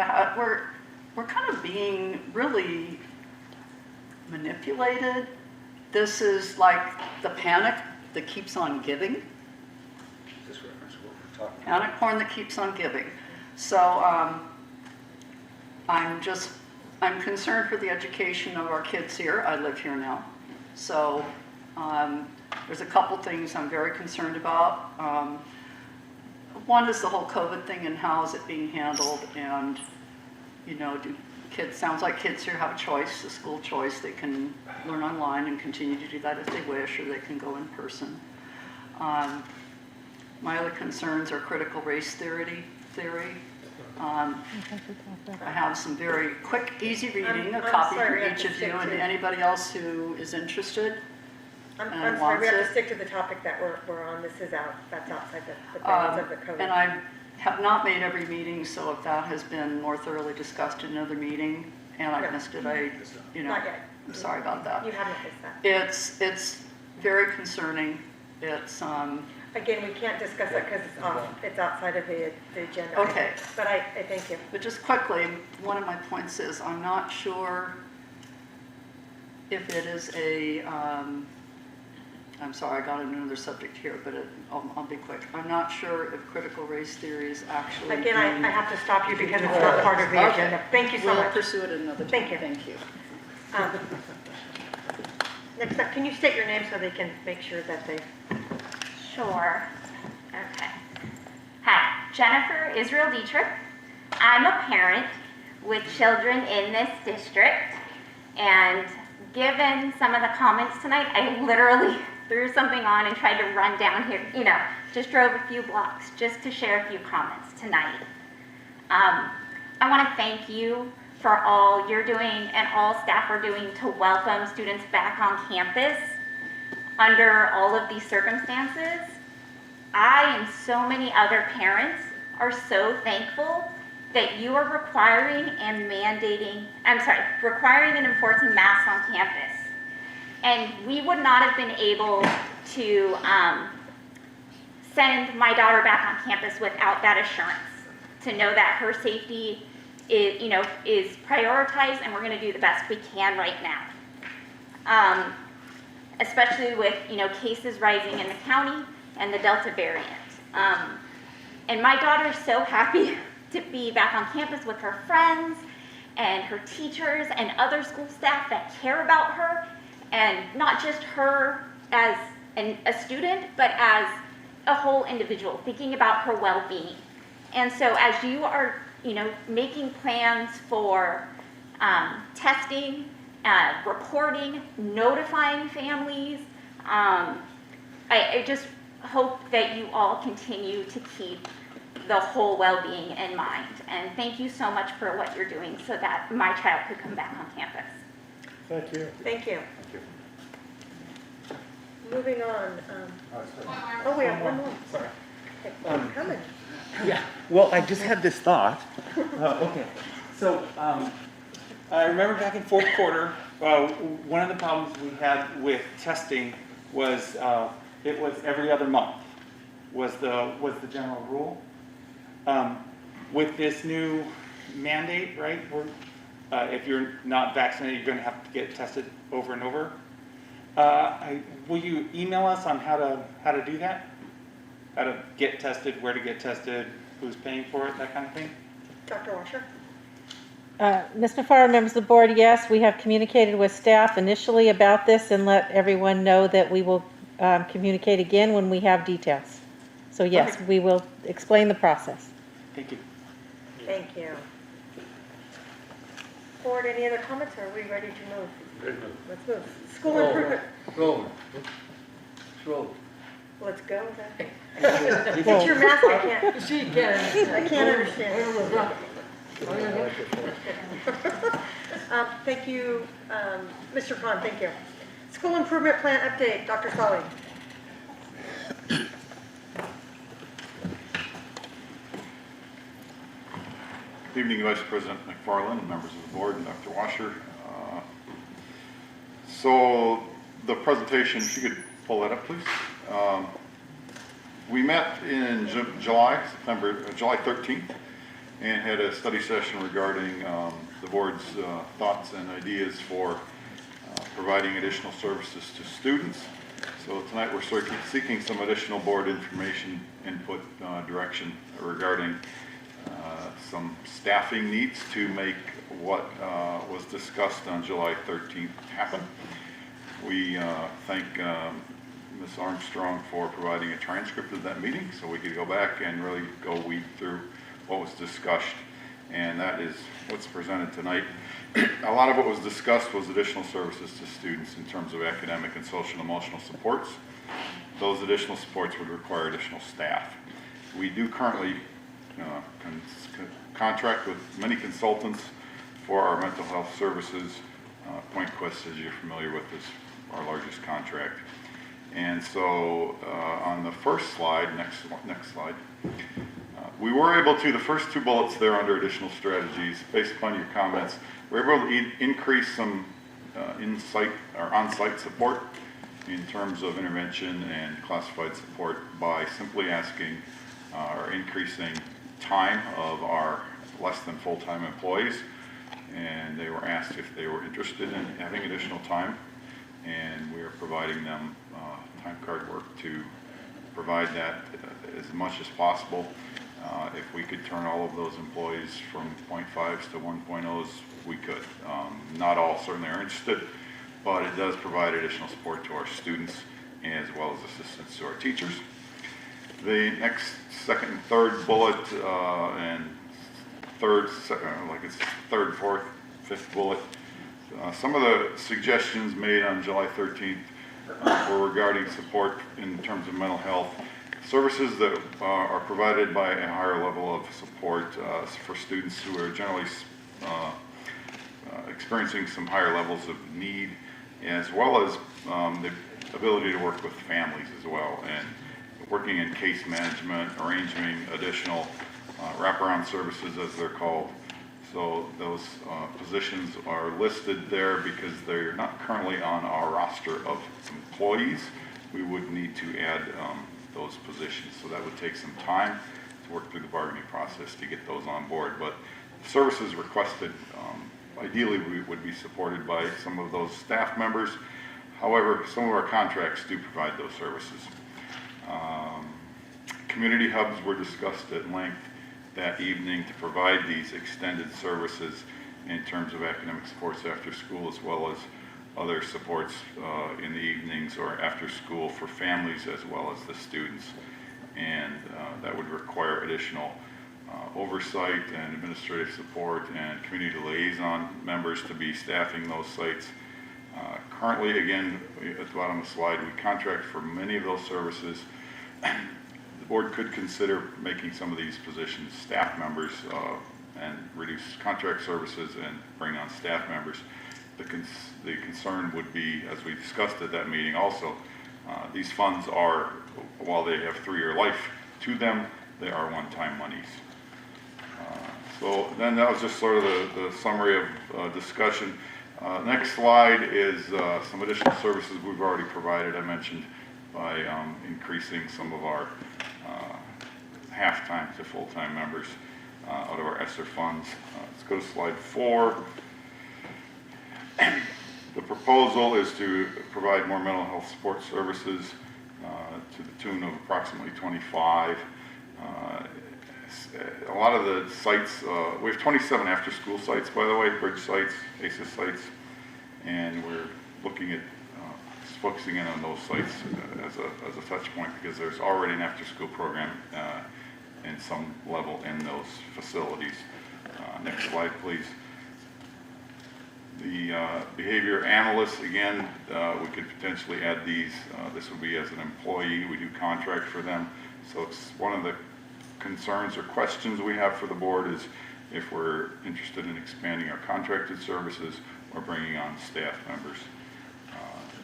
we're kind of being really manipulated. This is like the panic that keeps on giving. This reference what we're talking about. Panic porn that keeps on giving. So I'm concerned for the education of our kids here. I live here now. So there's a couple things I'm very concerned about. One is the whole COVID thing and how is it being handled, and you know, sounds like kids here have a choice, a school choice. They can learn online and continue to do that if they wish, or they can go in person. My other concerns are critical race theory. I have some very quick, easy reading, a copy for each of you, and anybody else who is interested. I'm sorry, we have to stick to the topic that we're on. That's outside the bounds of the code. And I have not made every meeting, so if that has been more thoroughly discussed in another meeting and I missed it, Not yet. I'm sorry about that. You haven't missed that. It's very concerning. It's Again, we can't discuss it because it's outside of the agenda. Okay. But I thank you. But just quickly, one of my points is I'm not sure if it is I'm sorry, I got into another subject here, but I'll be quick. I'm not sure if critical race theory is actually... Again, I have to stop you because it's not part of the agenda. Thank you so much. We'll pursue it another time. Thank you. Thank you. Next up, can you state your name so they can make sure that they... Sure. Okay. Hi, Jennifer Israel Dietrich. I'm a parent with children in this district, and given some of the comments tonight, I literally threw something on and tried to run down here, just drove a few blocks just to share a few comments tonight. I want to thank you for all you're doing and all staff are doing to welcome students back on campus. under all of these circumstances, I and so many other parents are so thankful that you are requiring and enforcing masks on campus. And we would not have been able to send my daughter back on campus without that assurance, to know that her safety is prioritized, and we're going to do the best we can right now. Especially with cases rising in the county and the Delta variant. And my daughter's so happy to be back on campus with her friends and her teachers and other school staff that care about her, and not just her as a student, but as a whole individual, thinking about her well-being. And so as you are making plans for testing, reporting, notifying families, I just hope that you all continue to keep the whole well-being in mind. And thank you so much for what you're doing so that my child could come back on campus. Thank you. Thank you. Thank you. Moving on. Oh, we have one more. Sorry. Okay, coming. Yeah, well, I just had this thought. Okay, so I remember back in fourth quarter, one of the problems we had with testing was it was every other month was the general rule. With this new mandate, right, where if you're not vaccinated, you're going to have to get tested over and over. Will you email us on how to do that? How to get tested, where to get tested, who's paying for it, that kind of thing? Dr. Washer? Ms. Navarro, members of the board, yes, we have communicated with staff initially about this and let everyone know that we will communicate again when we have details. So yes, we will explain the process. Thank you. Thank you. Board, any other comments, or are we ready to move? Let's move. School improvement. Go. Go. Let's go then. It's your mask, I can't. She can. I can't understand. Thank you, Mr. Khan, thank you. School improvement plan update, Dr. Solly. Good evening, Vice President McFarland, members of the board, and Dr. Washer. So the presentation, if you could pull that up, please. We met in July 13th, and had a study session regarding the board's thoughts and ideas for providing additional services to students. So tonight we're seeking some additional board information, input, direction regarding some staffing needs to make what was discussed on July 13th happen. We thank Ms. Armstrong for providing a transcript of that meeting so we could go back and really go weed through what was discussed, and that is what's presented tonight. A lot of what was discussed was additional services to students in terms of academic and social and emotional supports. Those additional supports would require additional staff. We do currently contract with many consultants for our mental health services. Point Quest, as you're familiar with, is our largest contract. And so on the first slide, next slide, we were able to, the first two bullets there under additional strategies, based upon your comments, we're able to increase some on-site support in terms of intervention and classified support by simply asking or increasing time of our less than full-time employees. And they were asked if they were interested in having additional time, and we are providing them time card work to provide that as much as possible. If we could turn all of those employees from 0.5s to 1.0s, we could. Not all certainly are interested, but it does provide additional support to our students as well as assistance to our teachers. The next, second, and third bullet, and third, fourth, fifth bullet. Some of the suggestions made on July 13th were regarding support in terms of mental health. Services that are provided by a higher level of support for students who are generally experiencing some higher levels of need, as well as ability to work with families as well, and working in case management, arranging additional wraparound services as they're called. So those positions are listed there because they're not currently on our roster of employees. We would need to add those positions, so that would take some time to work through the bargaining process to get those on board. But services requested, ideally we would be supported by some of those staff members. However, some of our contracts do provide those services. Community hubs were discussed at length that evening to provide these extended services in terms of academic supports after school, as well as other supports in the evenings or after school for families as well as the students. And that would require additional oversight and administrative support and community liaison members to be staffing those sites. Currently, again, at the bottom of the slide, we contract for many of those services. The board could consider making some of these positions staff members and reduce contract services and bring on staff members. The concern would be, as we discussed at that meeting also, these funds are, while they have 3-year life to them, they are one-time monies. So then that was just sort of the summary of discussion. Next slide is some additional services we've already provided. I mentioned by increasing some of our half-time to full-time members out of our ESSER funds. Let's go to slide 4. The proposal is to provide more mental health support services to the tune of approximately 25. A lot of the sites, we have 27 after-school sites, by the way, bridge sites, ACES sites, and we're looking at focusing in on those sites as a touch point because there's already an after-school program in some level in those facilities. Next slide, please. The behavior analysts, again, we could potentially add these. This would be as an employee. We do contract for them. So it's one of the concerns or questions we have for the board is if we're interested in expanding our contracted services or bringing on staff members,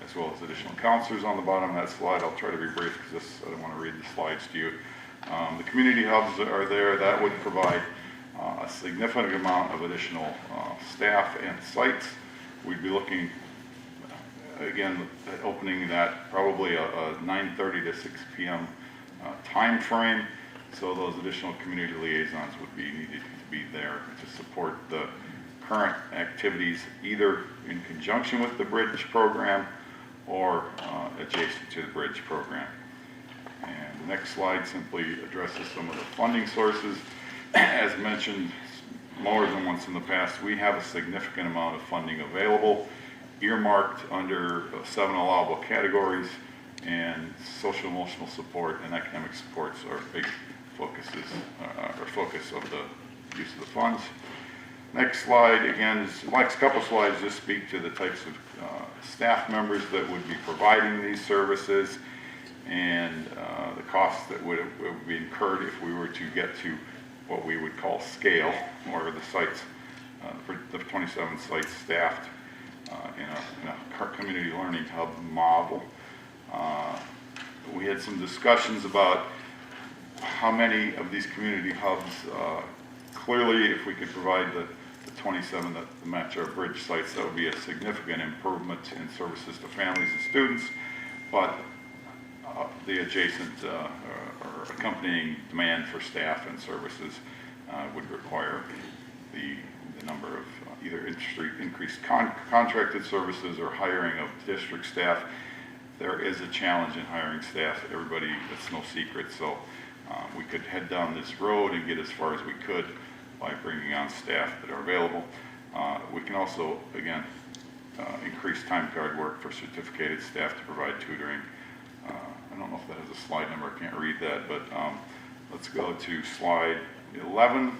as well as additional counselors on the bottom of that slide. I'll try to be brief because I don't want to read the slides to you. The community hubs are there. That would provide a significant amount of additional staff and sites. We'd be looking, again, at opening that probably a 9:30 to 6 p.m. Time frame. So those additional community liaisons would be needed to be there to support the current activities, either in conjunction with the bridge program or adjacent to the bridge program. And the next slide simply addresses some of the funding sources. As mentioned more than once in the past, we have a significant amount of funding available, earmarked under 7 allowable categories, and social emotional support and academic supports are big focuses, or focus of the use of the funds. Next slide, again, the next couple slides just speak to the types of staff members that would be providing these services and the costs that would be incurred if we were to get to what we would call scale, or the sites, for the 27 sites staffed in a community learning hub model. We had some discussions about how many of these community hubs, clearly if we could provide the 27 that match our bridge sites, that would be a significant improvement in services to families and students, but the adjacent or accompanying demand for staff and services would require the number of either increased contracted services or hiring of district staff. There is a challenge in hiring staff. Everybody, it's no secret. So we could head down this road and get as far as we could by bringing on staff that are available. We can also, again, increase time card work for certificated staff to provide tutoring. I don't know if that has a slide number. I can't read that, but let's go to slide 11.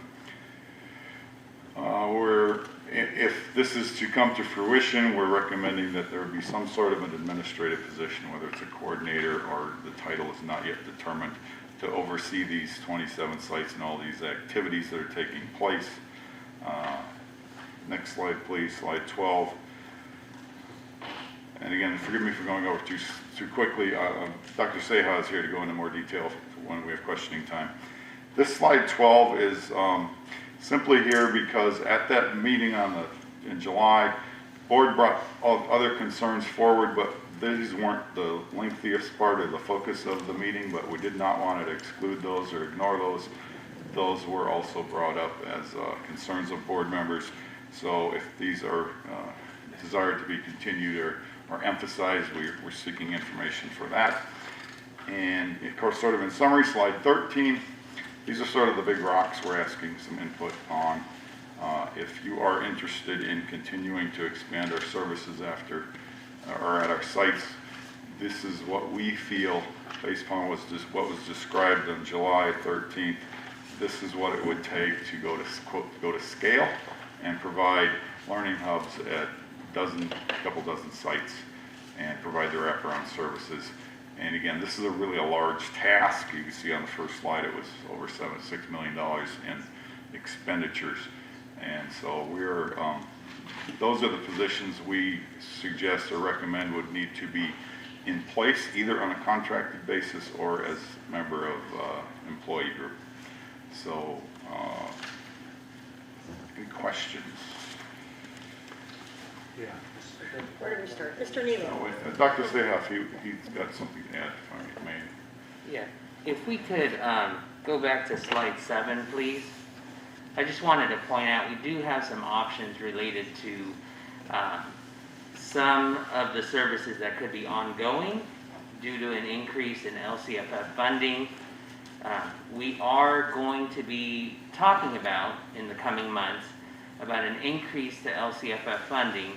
Where if this is to come to fruition, we're recommending that there be some sort of an administrative position, whether it's a coordinator or the title is not yet determined, to oversee these 27 sites and all these activities that are taking place. Next slide, please, slide 12. And again, forgive me for going over too quickly. Dr. Seha is here to go into more detail when we have questioning time. This slide 12 is simply here because at that meeting in July, board brought other concerns forward, but these weren't the lengthiest part of the focus of the meeting, but we did not want to exclude those or ignore those. Those were also brought up as concerns of board members. So if these are desired to be continued or emphasized, we're seeking information for that. And of course, sort of in summary, slide 13, these are sort of the big rocks we're asking some input on. If you are interested in continuing to expand our services at our sites, this is what we feel, based upon what was described on July 13th, this is what it would take to go to scale and provide learning hubs at a couple dozen sites and provide the wraparound services. And again, this is really a large task. You can see on the first slide it was over $6 million in expenditures. And so those are the positions we suggest or recommend would need to be in place, either on a contracted basis or as a member of employee group. So, any questions? Yeah. Where do we start? Mr. Neely. Dr. Sehoff, he's got something to add, if I may. Yeah, if we could go back to slide 7, please. I just wanted to point out we do have some options related to some of the services that could be ongoing due to an increase in LCFF funding. We are going to be talking about in the coming months about an increase to LCFF funding.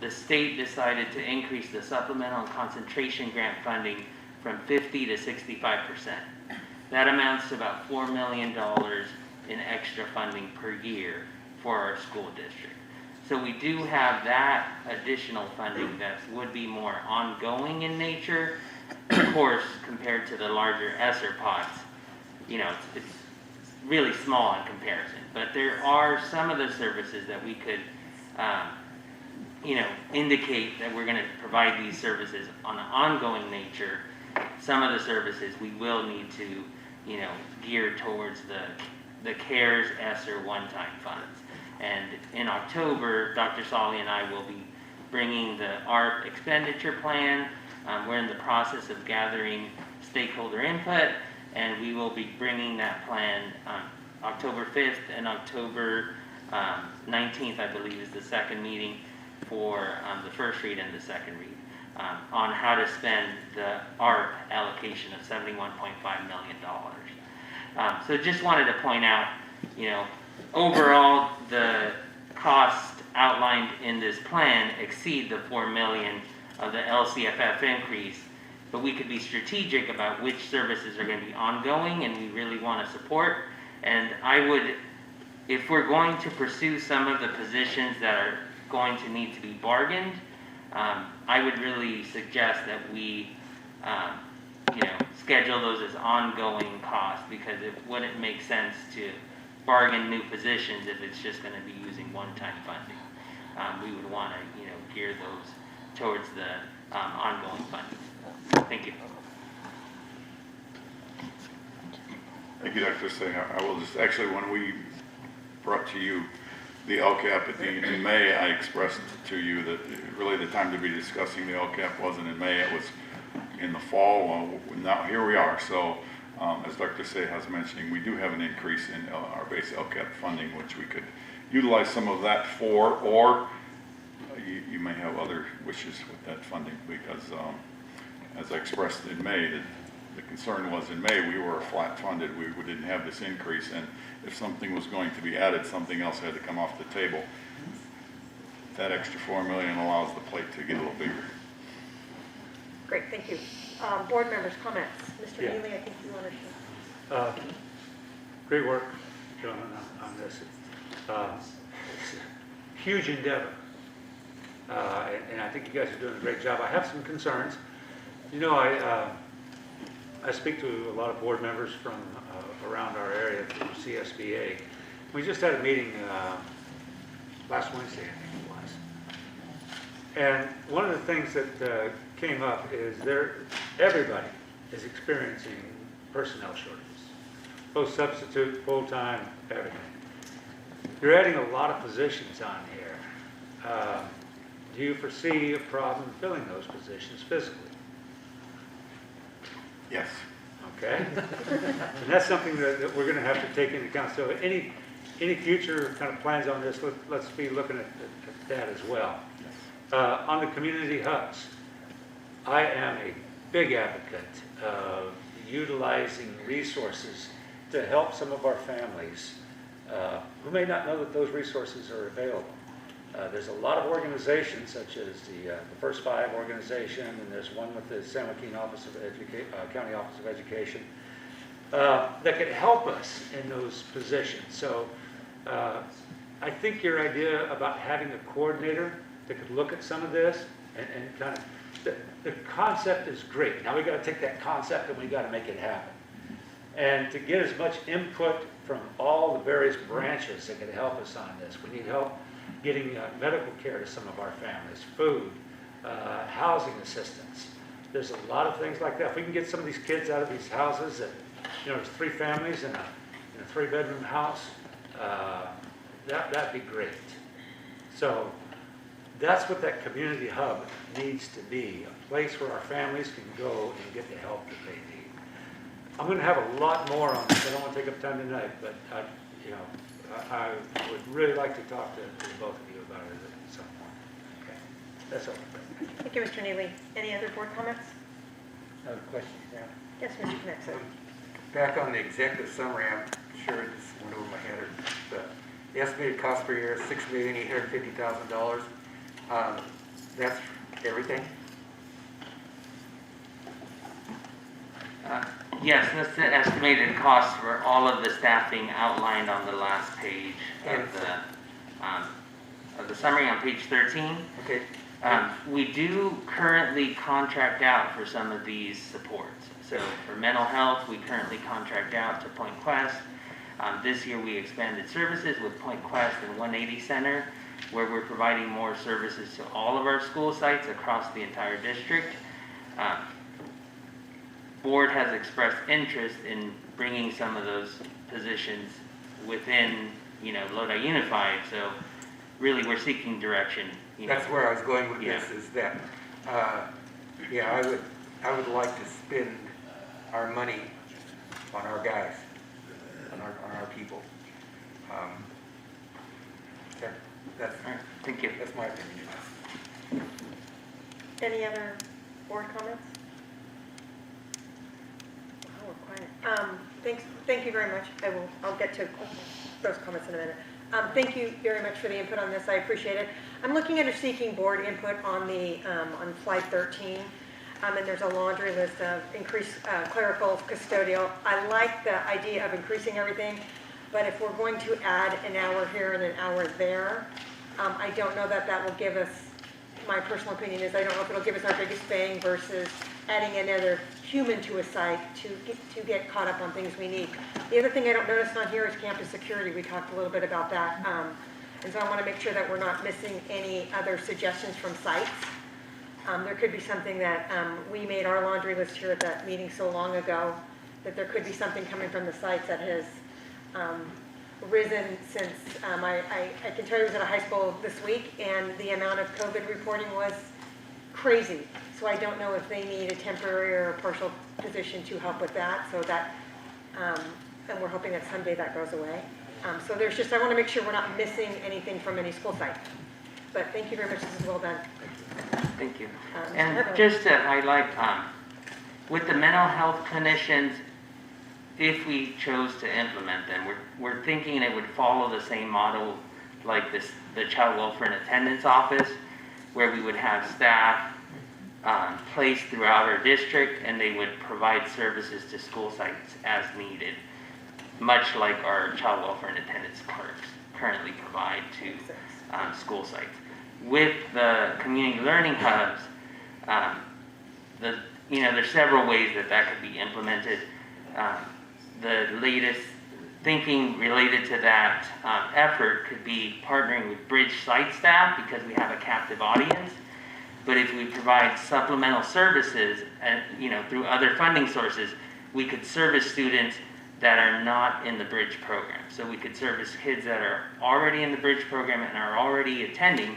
The state decided to increase the supplemental and concentration grant funding from 50 to 65%. That amounts to about $4 million in extra funding per year for our school district. So we do have that additional funding that would be more ongoing in nature. Of course, compared to the larger ESSER pots, it's really small in comparison. But there are some of the services that we could indicate that we're going to provide these services on an ongoing nature. Some of the services we will need to, gear towards the CARES ESSER one-time funds. And in October, Dr. Solly and I will be bringing the ARP expenditure plan. We're in the process of gathering stakeholder input, and we will be bringing that plan October 5th and October 19th, I believe, is the second meeting for the first read and the second read on how to spend the ARP allocation of $71.5 million. So just wanted to point out, overall, the cost outlined in this plan exceed the $4 million of the LCFF increase, but we could be strategic about which services are going to be ongoing and we really want to support. And I would, if we're going to pursue some of the positions that are going to need to be bargained, I would really suggest that we, schedule those as ongoing costs, because it wouldn't make sense to bargain new positions if it's just going to be using one-time funding. We would want to, gear those towards the ongoing funding. Thank you. Thank you, Dr. Singh. I will just, actually, when we brought to you the LCAP in May, I expressed to you that really the time to be discussing the LCAP wasn't in May, it was in the fall. Well, now here we are. So as Dr. Seha was mentioning, we do have an increase in our base LCAP funding, which we could utilize some of that for, or you may have other wishes with that funding, because as I expressed in May, the concern was in May we were flat funded. We didn't have this increase, and if something was going to be added, something else had to come off the table. That extra $4 million allows the plate to get a little bigger. Great, thank you. Board members, comments. Mr. Yeah. Neely, I think you wanted to. Great work, John, on this. It's a huge endeavor. And I think you guys are doing a great job. I have some concerns. I speak to a lot of board members from around our area from CSBA. We just had a meeting last Wednesday, I think it was. And one of the things that came up is everybody is experiencing personnel shortages, both substitute, full-time, everything. You're adding a lot of positions on here. Do you foresee a problem filling those positions physically? Yes. Okay. And that's something that we're going to have to take into account. So any future kind of plans on this, let's be looking at that as well. On the community hubs, I am a big advocate of utilizing resources to help some of our families who may not know that those resources are available. There's a lot of organizations, such as the First Five organization, and there's one with the San Joaquin County Office of Education, that could help us in those positions. So I think your idea about having a coordinator that could look at some of this and kind of, the concept is great. Now we got to take that concept and we got to make it happen. And to get as much input from all the various branches that could help us on this. We need help getting medical care to some of our families, food, housing assistance. There's a lot of things like that. If we can get some of these kids out of these houses that, there's 3 families in a 3-bedroom house, that'd be great. So that's what that community hub needs to be, a place where our families can go and get the help that they need. I'm going to have a lot more on this. I don't want to take up time tonight, but I would really like to talk to both of you about it at some point. Okay, that's all. Thank you, Mr. Neely. Any other board comments? Another question, yeah. Yes, Mr. Connexo. Back on the executive summary, I'm sure it just went over my head. The estimated cost per year is $6,850,000. That's everything? Yes, that's the estimated cost for all of the staffing outlined on the last page of the summary on page 13. Okay. We do currently contract out for some of these supports. So for mental health, we currently contract out to Point Quest. This year we expanded services with Point Quest and 180 Center, where we're providing more services to all of our school sites across the entire district. Board has expressed interest in bringing some of those positions within, Lodi Unified. So really, we're seeking direction. That's where I was going with this. Is that, I would like to spend our money on our guys, on our people. Okay, that's all right. Thank you. That's my opinion. Any other board comments? Oh, we're quiet. Thank you very much. I'll get to those comments in a minute. Thank you very much for the input on this. I appreciate it. I'm looking at seeking board input on the on slide 13, and there's a laundry list of increased clerical, custodial. I like the idea of increasing everything, but if we're going to add an hour here and an hour there, I don't know that will give us. My personal opinion is I don't know if it'll give us our biggest bang versus adding another human to a site to get caught up on things we need. The other thing I don't notice on here is campus security. We talked a little bit about that. And so I want to make sure that we're not missing any other suggestions from sites. There could be something that we made our laundry list here at that meeting so long ago, that there could be something coming from the sites that has risen since I can tell you I was at a high school this week, and the amount of COVID reporting was crazy. So I don't know if they need a temporary or a partial position to help with that. So that, and we're hoping that someday that goes away. So there's just, I want to make sure we're not missing anything from any school site. But thank you very much. This is well done. Thank you. And just to highlight, with the mental health clinicians, if we chose to implement them, we're thinking it would follow the same model like the Child Welfare and Attendance Office, where we would have staff placed throughout our district, and they would provide services to school sites as needed, much like our Child Welfare and Attendance clerks currently provide to school sites. With the community learning hubs, there's several ways that could be implemented. The latest thinking related to that effort could be partnering with Bridge site staff, because we have a captive audience, But if we provide supplemental services and, through other funding sources, we could service students that are not in the bridge program. So we could service kids that are already in the bridge program and are already attending,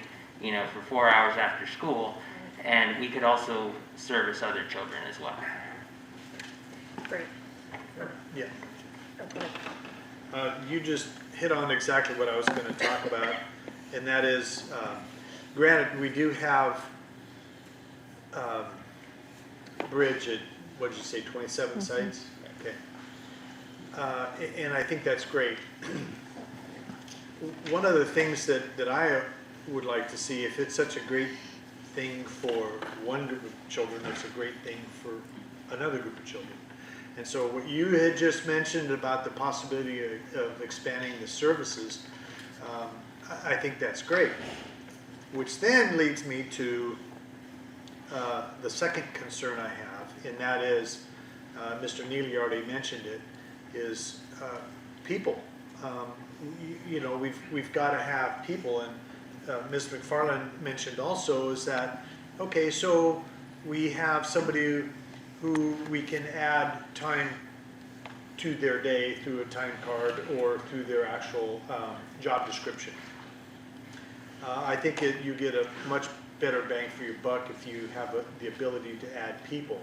for 4 hours after school. And we could also service other children as well. Great. Yeah. You just hit on exactly what I was going to talk about, and that is, granted, we do have bridge at, what did you say, 27 sites? Okay. And I think that's great. One of the things that I would like to see, if it's such a great thing for one group of children, it's a great thing for another group of children. And so what you had just mentioned about the possibility of expanding the services, I think that's great. Which then leads me to the second concern I have, and that is, Mr. Neely already mentioned it, is people. We've got to have people, and Ms. McFarland mentioned also is that, okay, so we have somebody who we can add time to their day through a time card or through their actual job description. I think you get a much better bang for your buck if you have the ability to add people.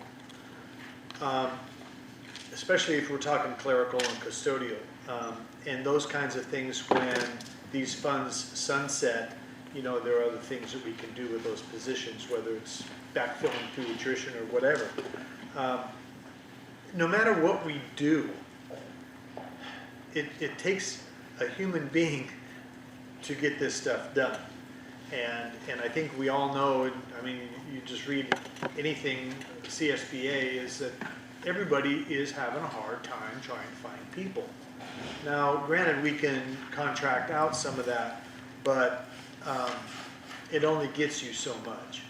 Especially if we're talking clerical and custodial. And those kinds of things, when these funds sunset, there are other things that we can do with those positions, whether it's backfilling through attrition or whatever. No matter what we do, it takes a human being to get this stuff done. And I think we all know, you just read anything CSBA, is that everybody is having a hard time trying to find people. Now, granted, we can contract out some of that, but it only gets you so much.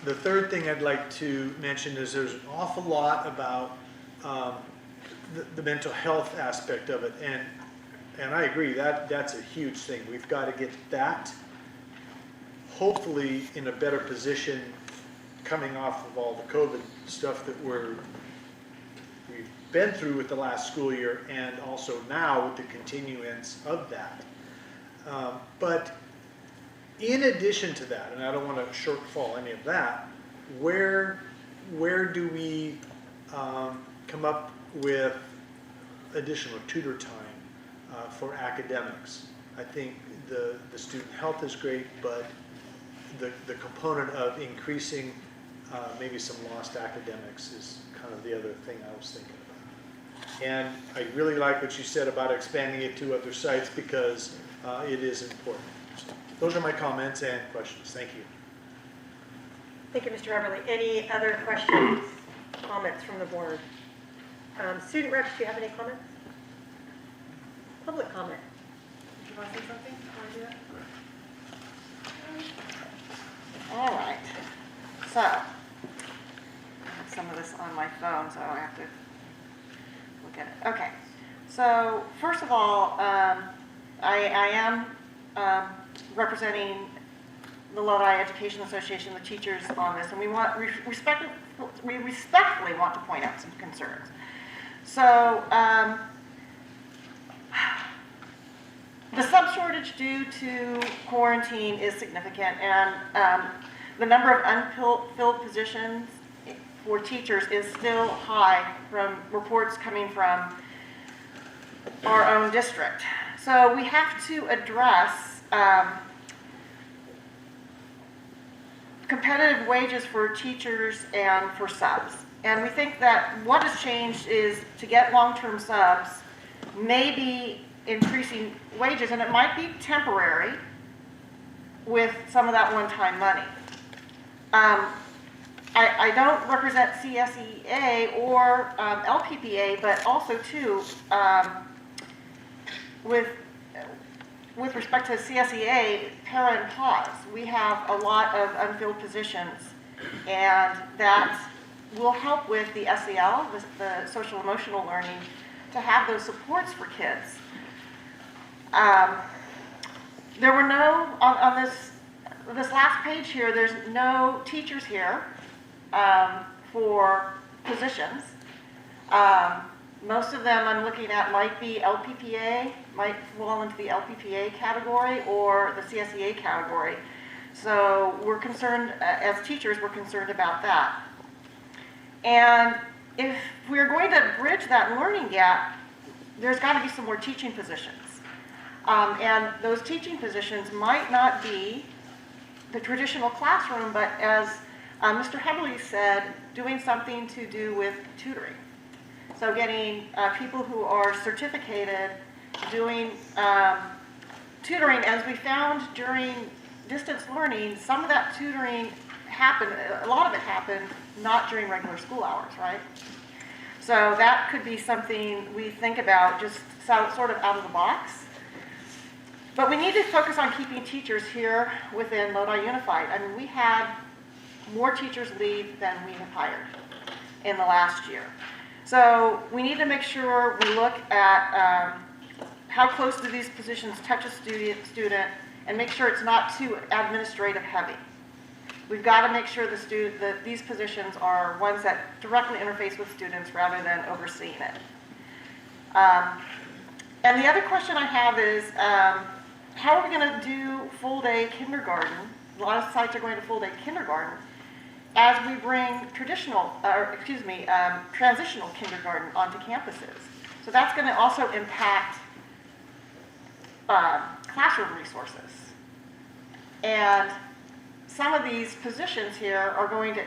The third thing I'd like to mention is there's an awful lot about the mental health aspect of it, and I agree that's a huge thing. We've got to get that hopefully in a better position coming off of all the COVID stuff that we've been through with the last school year, and also now with the continuance of that. But in addition to that, and I don't want to shortfall any of that, where do we come up with additional tutor time for academics? I think the student health is great, but the component of increasing maybe some lost academics is kind of the other thing I was thinking about. And I really like what you said about expanding it to other sites, because it is important. So those are my comments and questions. Thank you. Thank you, Mr. Everly. Any other questions, comments from the board? Student reps, do you have any comments? Public comment. Did you want to say something before I do that? All right. So, I have some of this on my phone, so I have to look at it. Okay. So, first of all, I am representing the Lodi Education Association, the teachers on this, and we respectfully want to point out some concerns. So, the sub shortage due to quarantine is significant, and the number of unfilled positions for teachers is still high from reports coming from our own district. So we have to address competitive wages for teachers and for subs. And we think that what has changed is to get long-term subs, maybe increasing wages, and it might be temporary with some of that one-time money. I don't represent CSEA or LPPA, but also too, with respect to CSEA, para and pause, we have a lot of unfilled positions, and that will help with the SEL, the social emotional learning, to have those supports for kids. There were no, on this this last page here, there's no teachers here for positions. Most of them I'm looking at might be LPPA, might fall into the LPPA category or the CSEA category. So we're concerned, as teachers, we're concerned about that. And if we're going to bridge that learning gap, there's got to be some more teaching positions. And those teaching positions might not be the traditional classroom, but as Mr. Heberly said, doing something to do with tutoring. So getting people who are certificated doing tutoring. As we found during distance learning, some of that tutoring happened, a lot of it happened not during regular school hours, right? So that could be something we think about, just sort of out of the box. But we need to focus on keeping teachers here within Lodi Unified. I mean, we had more teachers leave than we have hired in the last year. So we need to make sure we look at how close do these positions touch a student and make sure it's not too administrative heavy. We've got to make sure that these positions are ones that directly interface with students rather than overseeing it. And the other question I have is, how are we going to do full-day kindergarten? A lot of sites are going to full-day kindergarten as we bring transitional kindergarten onto campuses. So that's going to also impact classroom resources. And some of these positions here are going to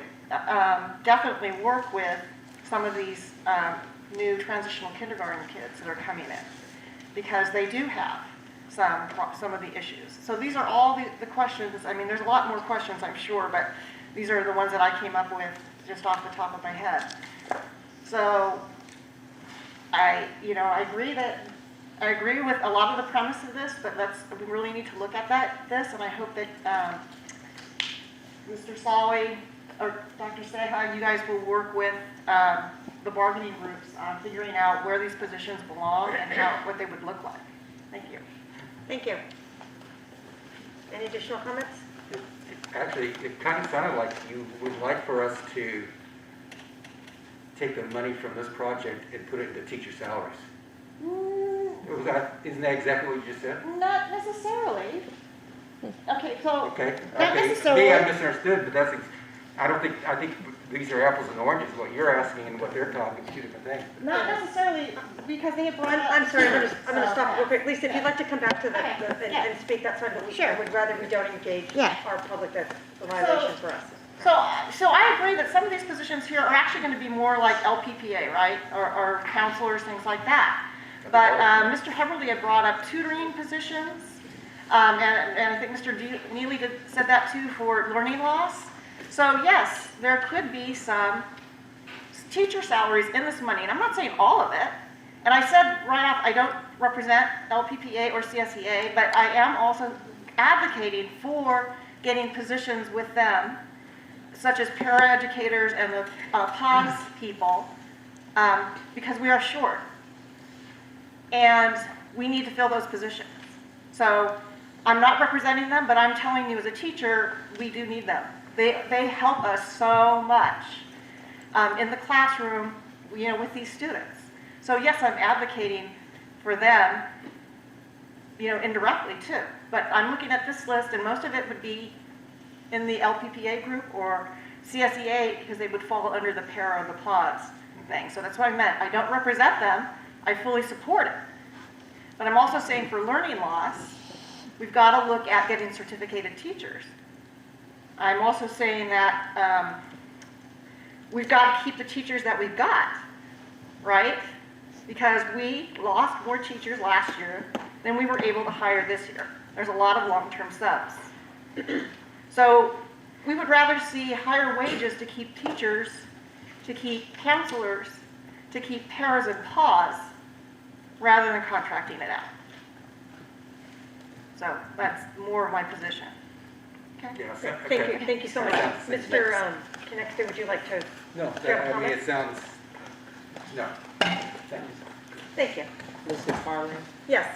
definitely work with some of these new transitional kindergarten kids that are coming in, because they do have some of the issues. So these are all the questions. I mean, there's a lot more questions, I'm sure, but these are the ones that I came up with just off the top of my head. So I agree with a lot of the premise of this, but we really need to look at this, and I hope that Mr. Sawi or Dr. Seha, you guys will work with the bargaining groups on figuring out where these positions belong and what they would look like. Thank you. Thank you. Any additional comments? Actually, it kind of sounded like you would like for us to take the money from this project and put it into teacher salaries. Isn't that exactly what you just said? Not necessarily. Okay, so Okay. not Okay. necessarily. Me, I misunderstood, but I think these are apples and oranges. What you're asking and what they're talking, two different things. Not necessarily, because they have brought up. I'm sorry, I'm going to stop real quick. Lisa, if you'd like to come back to and speak, that's fine, but I would rather we don't engage our public. That's a violation for us. So I agree that some of these positions here are actually going to be more like LPPA, right? Or counselors, things like that. But Mr. Heberly had brought up tutoring positions, and I think Mr. Neely said that too for learning loss. So yes, there could be some teacher salaries in this money, and I'm not saying all of it. And I said right off, I don't represent LPPA or CSEA, but I am also advocating for getting positions with them, such as paraeducators and the PAWS people, because we are short. And we need to fill those positions. So I'm not representing them, but I'm telling you as a teacher, we do need them. They help us so much in the classroom, with these students. So yes, I'm advocating for them, indirectly too. But I'm looking at this list, and most of it would be in the LPPA group or CSEA, because they would fall under the para or the PAWS thing. So that's what I meant. I don't represent them. I fully support it. But I'm also saying for learning loss, we've got to look at getting certificated teachers. I'm also saying that we've got to keep the teachers that we've got, right? Because we lost more teachers last year than we were able to hire this year. There's a lot of long-term subs. So we would rather see higher wages to keep teachers, to keep counselors, to keep paras and PAWS, rather than contracting it out. So that's more of my position. Okay. Yeah, Thank you so much. Mr. Connexter, would you like to? No, it sounds, no. Thank you. Mr. Farley? Yes.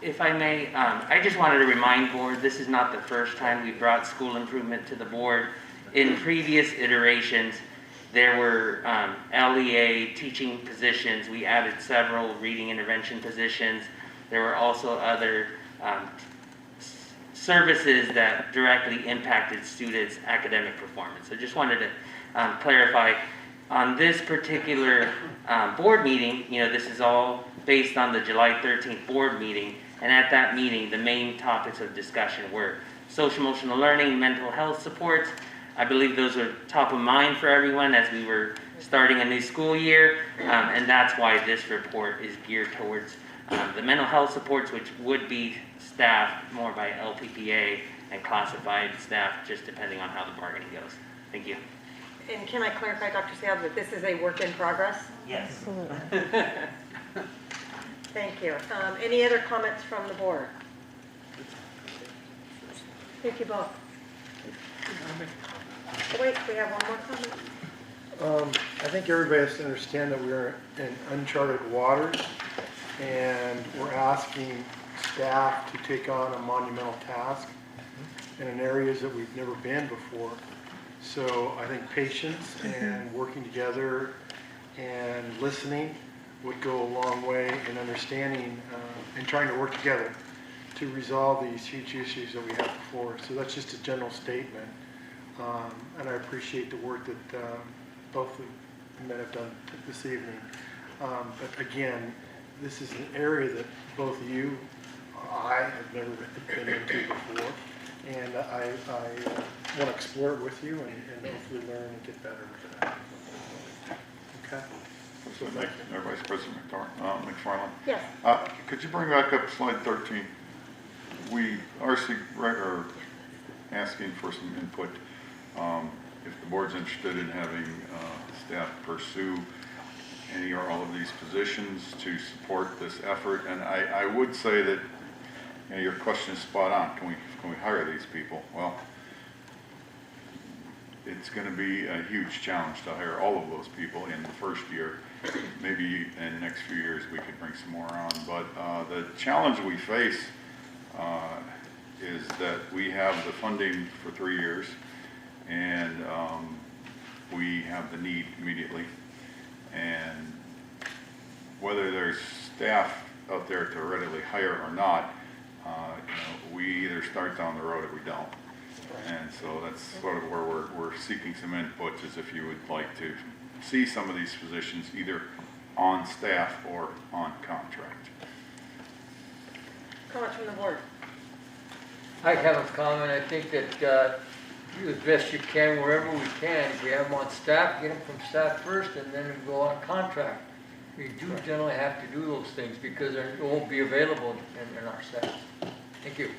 If I may, I just wanted to remind board, this is not the first time we brought school improvement to the board. In previous iterations, there were LEA teaching positions. We added several reading intervention positions. There were also other services that directly impacted students' academic performance. So just wanted to clarify. On this particular board meeting, this is all based on the July 13th board meeting. And at that meeting, the main topics of discussion were social emotional learning, mental health supports. I believe those are top of mind for everyone as we were starting a new school year. And that's why this report is geared towards the mental health supports, which would be staffed more by LPPA and classified staff, just depending on how the bargaining goes. Thank you. And can I clarify, Dr. Sales, that this is a work in progress? Yes. Thank you. Any other comments from the board? Thank you both. Oh, wait, we have one more comment. I think everybody has to understand that we're in uncharted waters, and we're asking staff to take on a monumental task in areas that we've never been before. So I think patience and working together and listening would go a long way in understanding and trying to work together to resolve these huge issues that we have before us. So that's just a general statement. And I appreciate the work that both of you men have done this evening. But again, this is an area that both you, I have never been into before. And I want to explore it with you and hopefully learn and get better with that. Okay? So thank you, Vice President McFarland. Yes. Could you bring back up slide 13? We are asking for some input. If the board's interested in having staff pursue any or all of these positions to support this effort, and I would say that your question is spot on. Can we hire these people? Well, it's going to be a huge challenge to hire all of those people in the first year. Maybe in the next few years we could bring some more on. But the challenge we face is that we have the funding for 3 years, and we have the need immediately. And whether there's staff out there to readily hire or not, we either start down the road or we don't. And so that's sort of where we're seeking some input, is if you would like to see some of these positions either on staff or on contract. Comments from the board? I have a comment. I think that do as best you can wherever we can. If we have them on staff, get them from staff first and then go on contract. We do generally have to do those things because they won't be available in our staff. Thank you.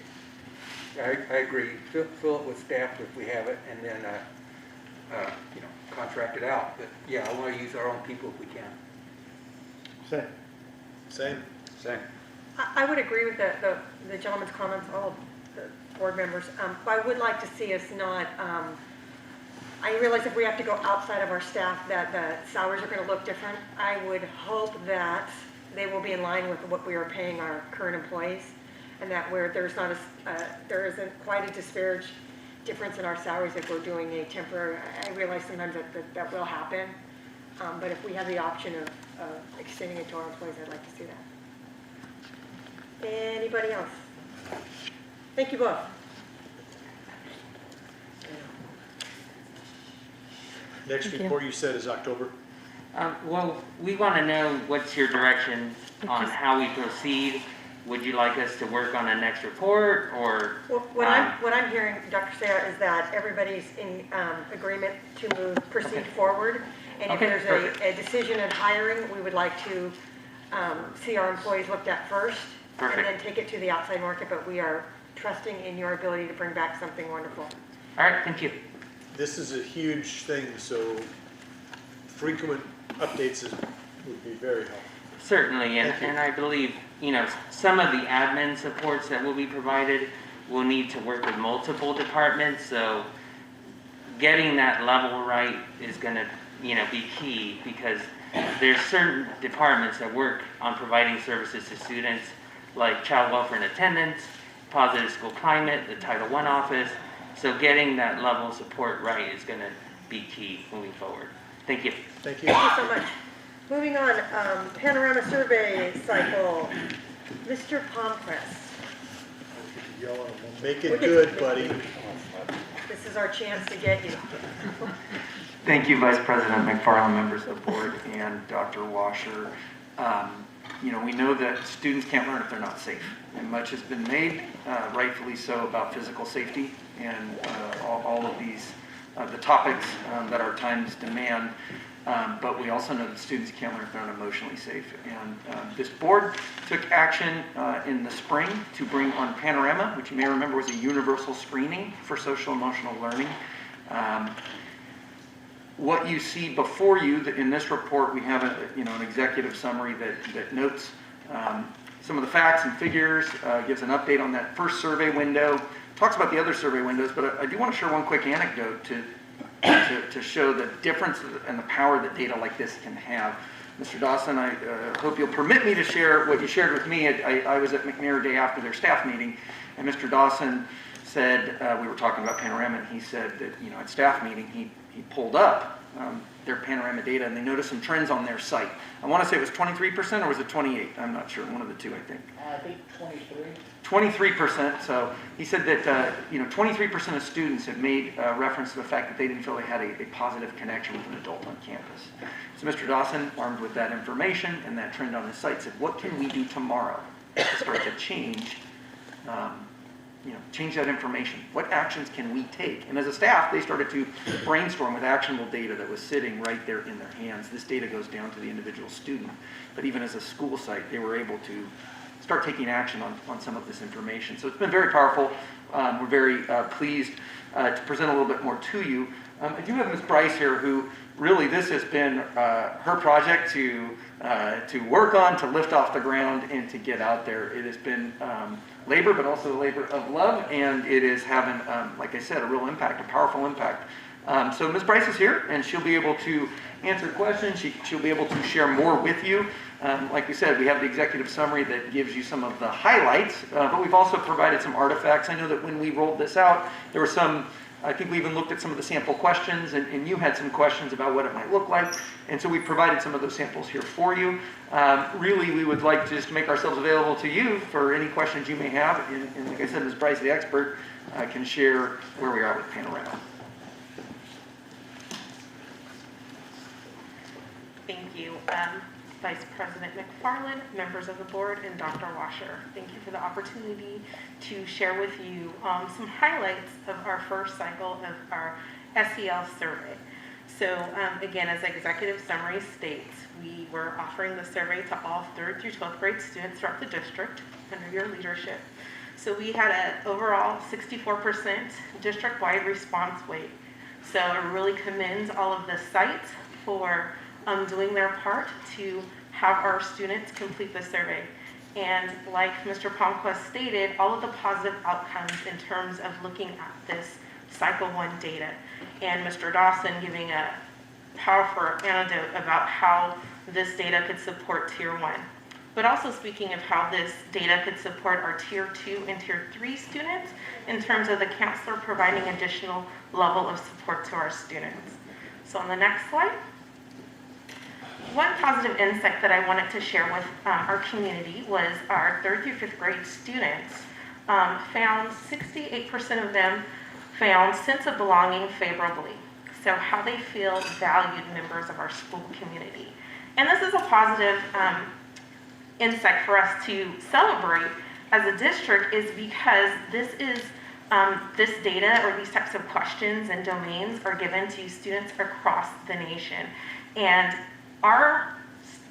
I agree. Fill it with staff if we have it, and then contract it out. But yeah, I want to use our own people if we can. Same. I would agree with the gentleman's comments, all of the board members. I would like to see us not, I realize if we have to go outside of our staff that the salaries are going to look different. I would hope that they will be in line with what we are paying our current employees, and that where there isn't quite a disparage difference in our salaries if we're doing a temporary. I realize sometimes that will happen, but if we have the option of extending it to our employees, I'd like to see that. Anybody else? Thank you both. Next report you said is October? Well, we want to know what's your direction on how we proceed. Would you like us to work on a next report, or? Well, what I'm hearing, Dr. Sarah, is that everybody's in agreement to proceed forward. And if there's a decision in hiring, we would like to see our employees looked at first. And then take it to the outside market, but we are trusting in your ability to bring back something wonderful. All right, thank you. This is a huge thing, so frequent updates would be very helpful. Certainly, and I believe, some of the admin supports that will be provided will need to work with multiple departments, so getting that level right is going to, be key, because there's certain departments that work on providing services to students, like child welfare and attendance, positive school climate, the Title I office. So getting that level of support right is going to be key moving forward. Thank you. Thank you. Thank you so much. Moving on, Panorama survey cycle. Mr. Palmquist. Make it good, buddy. This is our chance to get you. Thank you, Vice President McFarland, members of the board, and Dr. Washer. We know that students can't learn if they're not safe, and much has been made, rightfully so, about physical safety and all of these, the topics that our times demand. But we also know that students can't learn if they're not emotionally safe. And this board took action in the spring to bring on Panorama, which you may remember was a universal screening for social emotional learning. What you see before you in this report, we have an executive summary that notes some of the facts and figures, gives an update on that first survey window, talks about the other survey windows, but I do want to share one quick anecdote to show the difference and the power that data like this can have. Mr. Dawson, I hope you'll permit me to share what you shared with me. I was at McNair day after their staff meeting, and Mr. Dawson said, we were talking about Panorama, and he said that, at staff meeting, he pulled up their Panorama data, and they noticed some trends on their site. I want to say it was 23%, or was it 28? I'm not sure, one of the two, I think. I think 23. 23%. So he said that 23% of students have made reference to the fact that they didn't feel they had a positive connection with an adult on campus. So Mr. Dawson, armed with that information and that trend on his site, said, "What can we do tomorrow to start to change that information? What actions can we take?" And as a staff, they started to brainstorm with actionable data that was sitting right there in their hands. This data goes down to the individual student, but even as a school site, they were able to start taking action on some of this information. So it's been very powerful. We're very pleased to present a little bit more to you. I do have Ms. Bryce here, who really this has been her project to work on, to lift off the ground, and to get out there. It has been labor, but also a labor of love, and it is having, like I said, a real impact, a powerful impact. So Ms. Bryce is here, and she'll be able to answer questions. She'll be able to share more with you. Like we said, we have the executive summary that gives you some of the highlights, but we've also provided some artifacts. I know that when we rolled this out, there were some, I think we even looked at some of the sample questions, and you had some questions about what it might look like, and so we provided some of those samples here for you. Really, we would like to just make ourselves available to you for any questions you may have, and like I said, Ms. Bryce, the expert, can share where we are with Panorama. Thank you. Vice President McFarland, members of the board, and Dr. Washer. Thank you for the opportunity to share with you some highlights of our first cycle of our SEL survey. So again, as executive summary states, we were offering the survey to all 3rd through 12th grade students throughout the district under your leadership. So we had an overall 64% district-wide response rate. So it really commends all of the sites for doing their part to have our students complete the survey. And like Mr. Palmquist stated, all of the positive outcomes in terms of looking at this Cycle 1 data. And Mr. Dawson giving a powerful anecdote about how this data could support Tier 1. But also speaking of how this data could support our Tier 2 and Tier 3 students in terms of the counselor providing additional level of support to our students. So on the next slide. One positive insight that I wanted to share with our community was our 3rd through 5th grade students found 68% of them found sense of belonging favorably. So how they feel valued members of our school community. And this is a positive insight for us to celebrate as a district, is because this is this data or these types of questions and domains are given to students across the nation. And our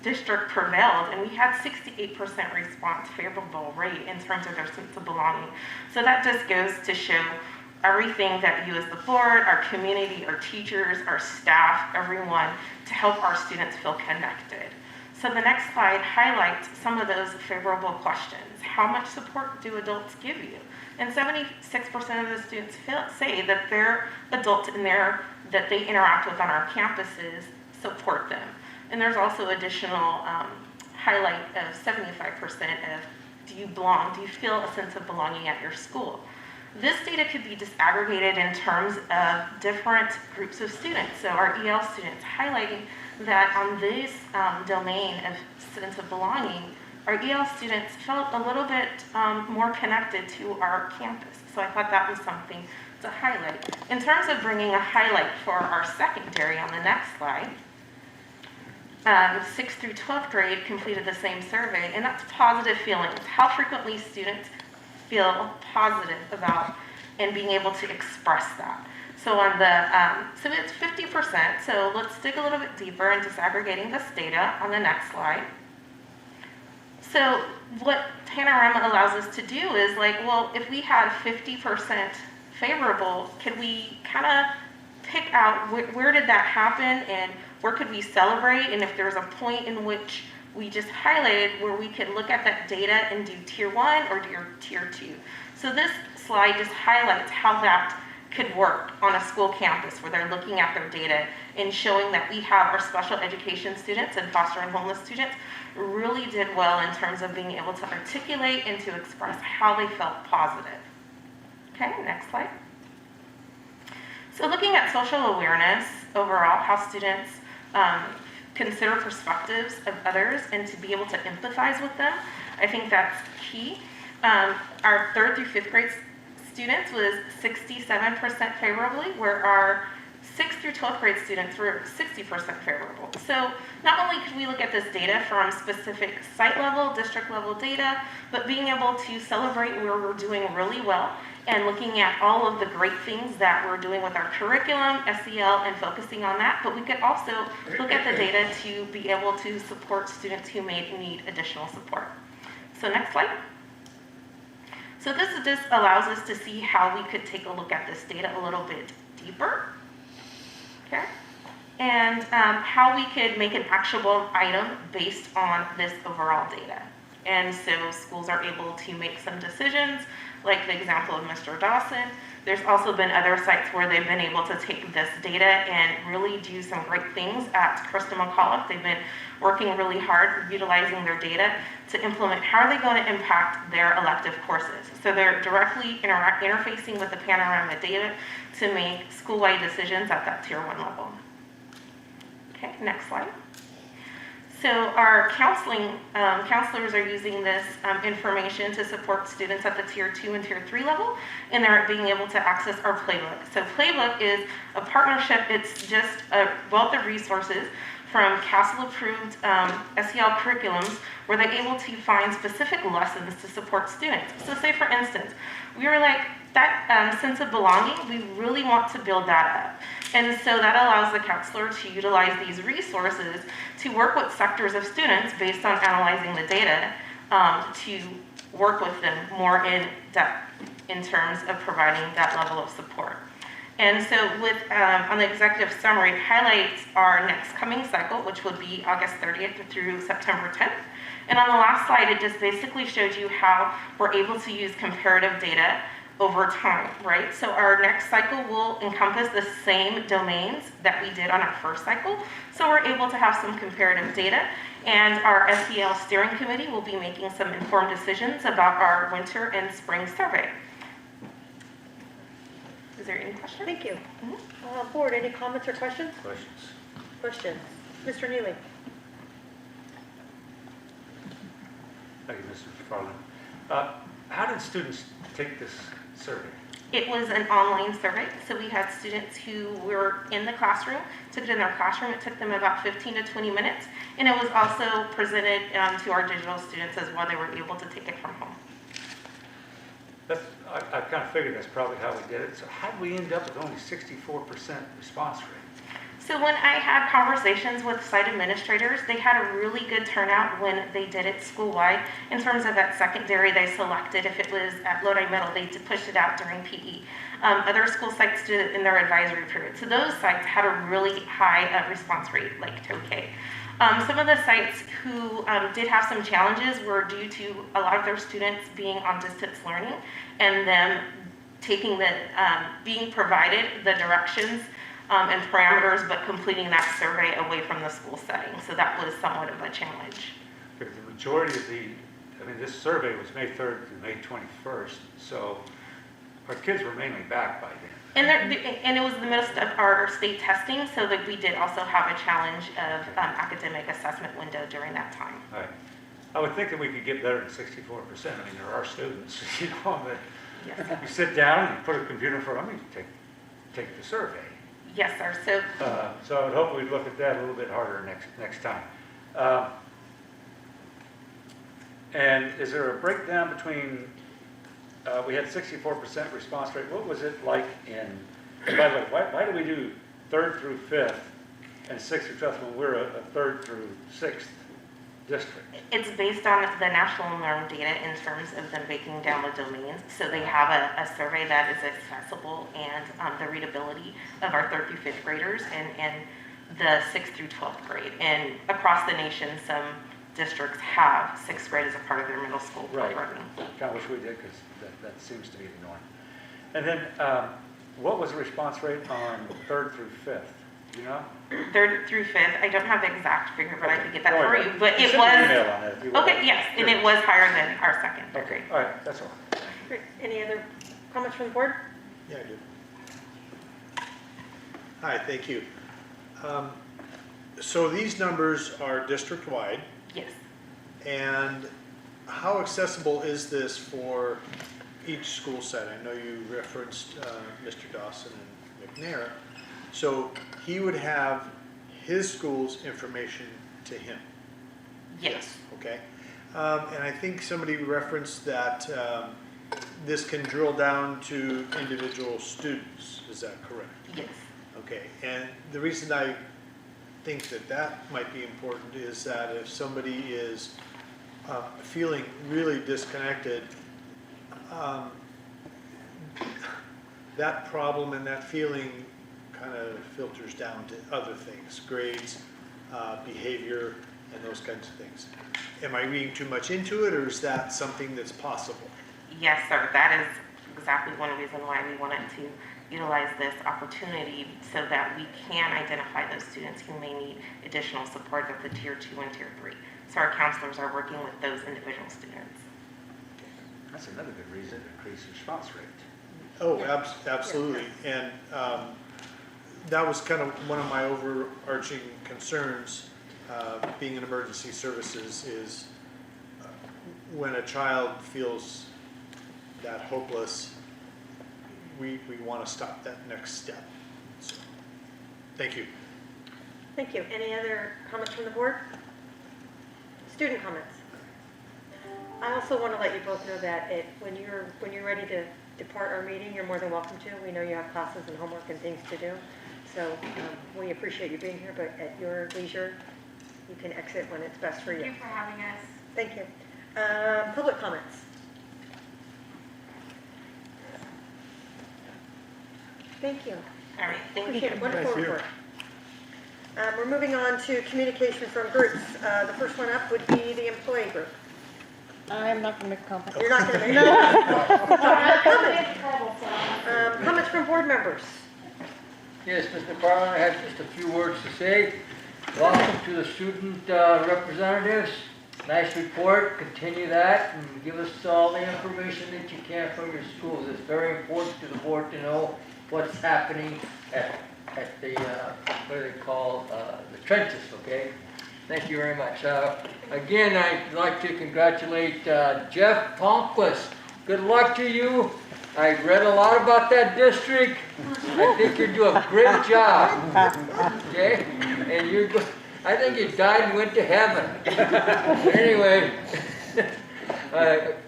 district prevailed, and we had 68% response favorable rate in terms of their sense of belonging. So that just goes to show everything that you as the board, our community, our teachers, our staff, everyone, to help our students feel connected. So the next slide highlights some of those favorable questions. How much support do adults give you? And 76% of the students say that their adults that they interact with on our campuses support them. And there's also additional highlight of 75% of Do you belong? Do you feel a sense of belonging at your school? This data could be disaggregated in terms of different groups of students. So our EL students highlighting that on this domain of sense of belonging, our EL students felt a little bit more connected to our campus. So I thought that was something to highlight. In terms of bringing a highlight for our secondary on the next slide, 6th through 12th grade completed the same survey, and that's positive feelings. How frequently students feel positive about and being able to express that. So on the, so it's 50%, so let's dig a little bit deeper in disaggregating this data on the next slide. So what Panorama allows us to do is like, well, if we had 50% favorable, can we kind of pick out where did that happen and where could we celebrate? And if there's a point in which we just highlighted where we could look at that data and do tier 1 or tier 2. So this slide just highlights how that could work on a school campus where they're looking at their data and showing that we have our special education students and foster and homeless students really did well in terms of being able to articulate and to express how they felt positive. Okay, next slide. So looking at social awareness overall, how students consider perspectives of others and to be able to empathize with them, I think that's key. Our 3rd through 5th grade students was 67% favorably, where our 6th through 12th grade students were 60% favorable. So not only could we look at this data from specific site level, district level data, but being able to celebrate where we're doing really well and looking at all of the great things that we're doing with our curriculum, SEL, and focusing on that. But we could also look at the data to be able to support students who may need additional support. So next slide. So this just allows us to see how we could take a look at this data a little bit deeper. Okay, and how we could make an actionable item based on this overall data. And so schools are able to make some decisions, like the example of Mr. Dawson. There's also been other sites where they've been able to take this data and really do some great things. At Krista McCullough, they've been working really hard, utilizing their data to implement how are they going to impact their elective courses. So they're directly interfacing with the Panorama data to make school-wide decisions at that tier 1 level. Okay, next slide. So our counselors are using this information to support students at the tier 2 and tier 3 level, and they're being able to access our playbook. So playbook is a partnership. It's just a wealth of resources from CASEL-approved SEL curriculums where they're able to find specific lessons to support students. So say, for instance, we were like, that sense of belonging, we really want to build that up. And so that allows the counselor to utilize these resources to work with sectors of students based on analyzing the data to work with them more in depth in terms of providing that level of support. And so with, on the executive summary, it highlights our next coming cycle, which will be August 30th through September 10th. And on the last slide, it just basically showed you how we're able to use comparative data over time, right? So our next cycle will encompass the same domains that we did on our first cycle. So we're able to have some comparative data, and our SEL steering committee will be making some informed decisions about our winter and spring survey. Is there any questions? Thank you. Board, any comments or questions? Questions? Questions. Mr. Neely. Thank you, Mr. McFarland. How did students take this survey? It was an online survey, so we had students who were in the classroom, took it in their classroom. It took them about 15 to 20 minutes, and it was also presented to our digital students as well. They were able to take it from home. I kind of figured that's probably how we did it. So how did we end up with only 64% response rate? So when I had conversations with site administrators, they had a really good turnout when they did it school-wide. In terms of at secondary, they selected, if it was at Lodi Middle, they pushed it out during PE. Other school sites did it in their advisory period. So those sites had a really high response rate, like Tokay. Some of the sites who did have some challenges were due to a lot of their students being on distance learning and them taking the, being provided the directions and parameters, but completing that survey away from the school setting. So that was somewhat of a challenge. Because the majority of I mean, this survey was May 3rd through May 21st, so our kids were mainly back by then. And it was the midst of our state testing, so that we did also have a challenge of academic assessment window during that time. Right. I would think that we could get better than 64%. I mean, there are students, you know, that Yes. you sit down and you put a computer in front of them, you take the survey. Yes, sir. So I would hope we'd look at that a little bit harder next time. And is there a breakdown between, we had 64% response rate. What was it like in, by the way, why do we do 3rd through 5th and 6th through 12th when we're a 3rd through 6th district? It's based on the national norm data in terms of them breaking down the domains. So they have a survey that is accessible and the readability of our 3rd through 5th graders and the 6th through 12th grade. And across the nation, some districts have 6th grade as a part of their middle school programming. I wish we did, because that seems to be the norm. And then, what was the response rate on 3rd through 5th? Do you know? 3rd through 5th, I don't have the exact figure, but I could get that for you. But it Send an email was, on that if you will. okay, yes, and it was higher than our 2nd grade. Okay, all right, that's all. Great. Any other comments from the board? Yeah, I do. Hi, thank you. So these numbers are district-wide. Yes. And how accessible is this for each school site? I know you referenced Mr. Dawson and McNair. So he would have his school's information to him? Yes. Okay. And I think somebody referenced that this can drill down to individual students. Is that correct? Yes. Okay. And the reason I think that might be important is that if somebody is feeling really disconnected, that problem and that feeling kind of filters down to other things, grades, behavior, and those kinds of things. Am I reading too much into it, or is that something that's possible? Yes, sir. That is exactly one reason why we wanted to utilize this opportunity so that we can identify those students who may need additional support at the Tier 2 and Tier 3. So our counselors are working with those individual students. That's another good reason to increase response rate. Oh, absolutely. And that was kind of one of my overarching concerns, being in emergency services, is when a child feels that hopeless, we want to stop that next step. So, thank you. Thank you. Any other comments from the board? Student comments? I also want to let you both know that when you're ready to depart our meeting, you're more than welcome to. We know you have classes and homework and things to do. So we appreciate you being here, but at your leisure, you can exit when it's best for you. Thank you for having us. Thank you. Public comments? Thank you. All right, thank Appreciate you. it. Wonderful Thank you. report. We're moving on to communication from groups. The first one up would be the employee group. I'm not going to make a comment. You're not going to make comments from board members. Yes, Mr. Parlin, I have just a few words to say. Welcome to the student representatives. Nice report. Continue that and give us all the information that you can from your schools. It's very important to the board to know what's happening at the, what do they call, the trenches, okay? Thank you very much. Again, I'd like to congratulate Jeff Palmquist. Good luck to you. I read a lot about that district. I think you're doing a great job. Okay? And I think you died and went to heaven. Anyway,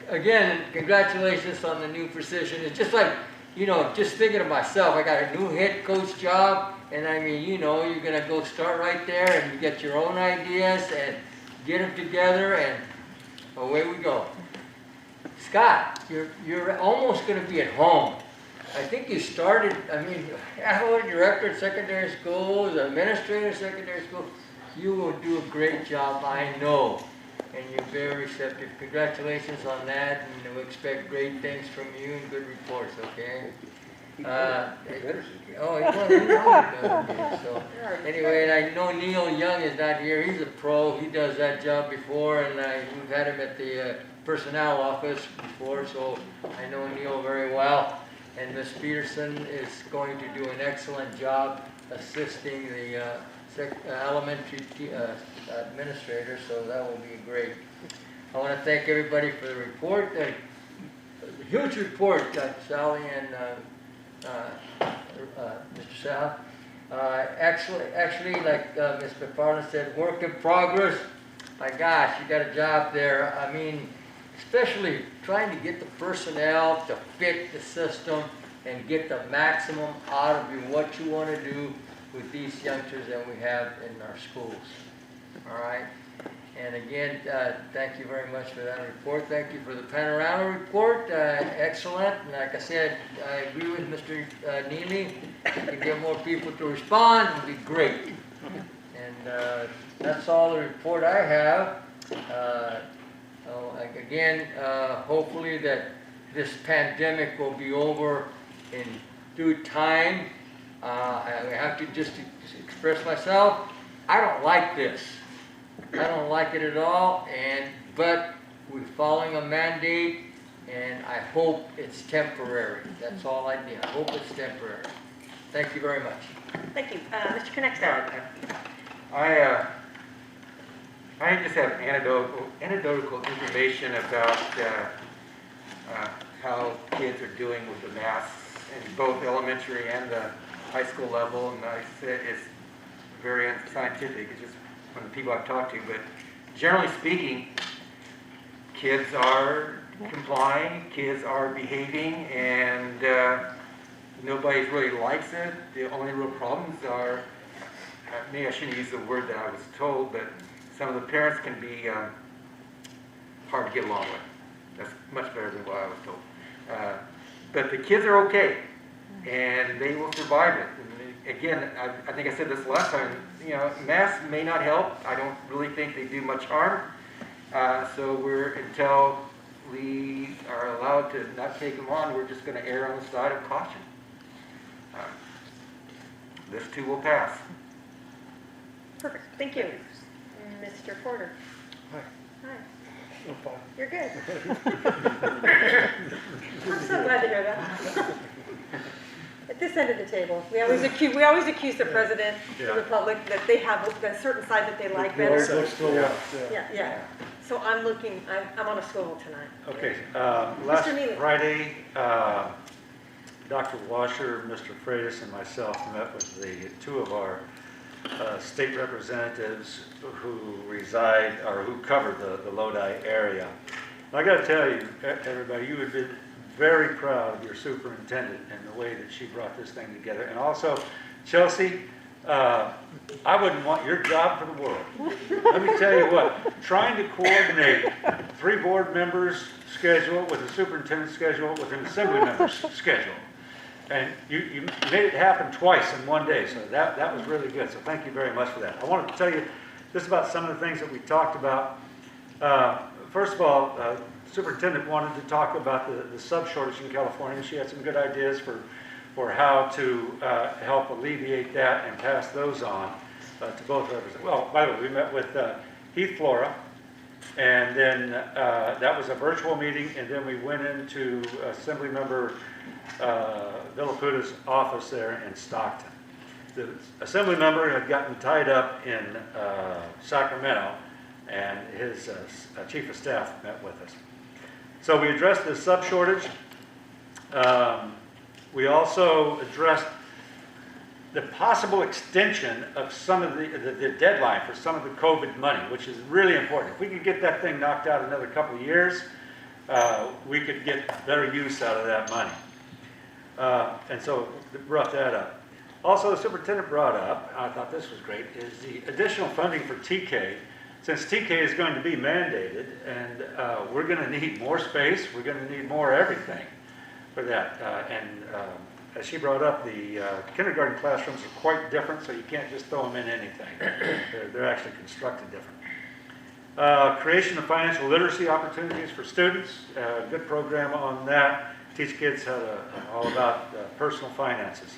again, congratulations on the new position. It's just like, you know, just thinking of myself, I got a new head coach job, and I mean, you know, you're going to go start right there and you get your own ideas and get them together, and away we go. Scott, you're almost going to be at home. I think you started, I mean, athletic director at secondary school, the administrator at secondary school. You will do a great job, I know, and you're very receptive. Congratulations on that, and we expect great things from you and good reports, okay? Oh, well, so anyway, and I know Neil Young is not here. He's a pro. He does that job before, and we've had him at the personnel office before, so I know Neil very well. And Miss Peterson is going to do an excellent job assisting the elementary administrator, so that will be great. I want to thank everybody for the report. The huge report, Sally and Mr. South. Actually, like Ms. McFarland said, work in progress. My gosh, you got a job there. I mean, especially trying to get the personnel to fit the system and get the maximum out of you, what you want to do with these youngsters that we have in our schools. All right? And again, thank you very much for that report. Thank you for the Panorama report. Excellent. And like I said, I agree with Mr. Neely. If we can get more people to respond, it would be great. And that's all the report I have. Again, hopefully that this pandemic will be over in due time. I have to just express myself. I don't like this. I don't like it at all, but we're following a mandate, and I hope it's temporary. That's all I need. I hope it's temporary. Thank you very much. Thank you. Mr. Connector. I just have anecdotal information about how kids are doing with the masks in both elementary and the high school level, and I said it's very unscientific. It's just from the people I've talked to, but generally speaking, kids are complying, kids are behaving, and nobody really likes it. The only real problems are, maybe I shouldn't use the word that I was told, but some of the parents can be hard to get along with. That's much better than what I was told. But the kids are okay, and they will survive it. And again, I think I said this last time, you know, masks may not help. I don't really think they do much harm. So until we are allowed to not take them on, we're just going to err on the side of caution. This too will pass. Perfect. Thank you. Mr. Porter. Hi. Hi. No problem. You're good. I'm so glad to hear that. At this end of the table, we always accuse the president of the public that they have a certain side that they like better. Yeah. So I'm on a swivel tonight. Okay, last Friday, Dr. Washer, Mr. Freitas, and myself met with the two of our state representatives who reside or who cover the Lodi area. And I got to tell you, everybody, you would be very proud of your superintendent and the way that she brought this thing together. And also, Chelsea, I wouldn't want your job for the world. Let me tell you what, trying to coordinate 3 board members' schedule with a superintendent's schedule with an assembly member's schedule. And you made it happen twice in one day, so that was really good. So thank you very much for that. I wanted to tell you just about some of the things that we talked about. First of all, the superintendent wanted to talk about the sub shortage in California. She had some good ideas for how to help alleviate that and pass those on to both representatives. Well, by the way, we met with Heath Flora, and then that was a virtual meeting, and then we went into Assembly Member Villaputa's office there in Stockton. The Assembly member had gotten tied up in Sacramento, and his chief of staff met with us. So we addressed the sub shortage. We also addressed the possible extension of some of the deadline for some of the COVID money, which is really important. If we could get that thing knocked out another couple of years, we could get better use out of that money. And so brought that up. Also, the superintendent brought up, I thought this was great, is the additional funding for TK. Since TK is going to be mandated, and we're going to need more space, we're going to need more everything for that. As she brought up, the kindergarten classrooms are quite different, so you can't just throw them in anything. They're actually constructed different. Creation of financial literacy opportunities for students, good program on that. teach kids all about personal finances.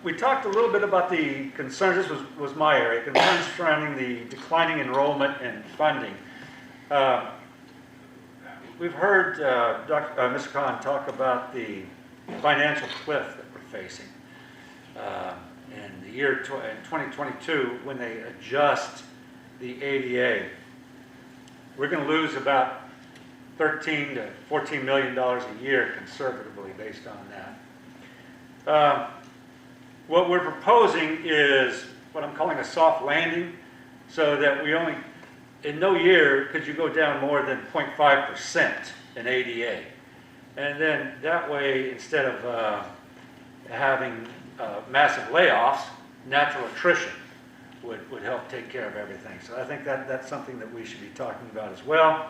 We talked a little bit about the concerns, this was my area, concerns surrounding the declining enrollment and funding. We've heard Mr. Khan talk about the financial cliff that we're facing. In the year 2022, when they adjust the ADA, we're going to lose about $13 to $14 million a year conservatively based on that. What we're proposing is what I'm calling a soft landing, so that we only, in no year could you go down more than 0.5% in ADA. And then that way, instead of having massive layoffs, natural attrition would help take care of everything. So I think that's something that we should be talking about as well.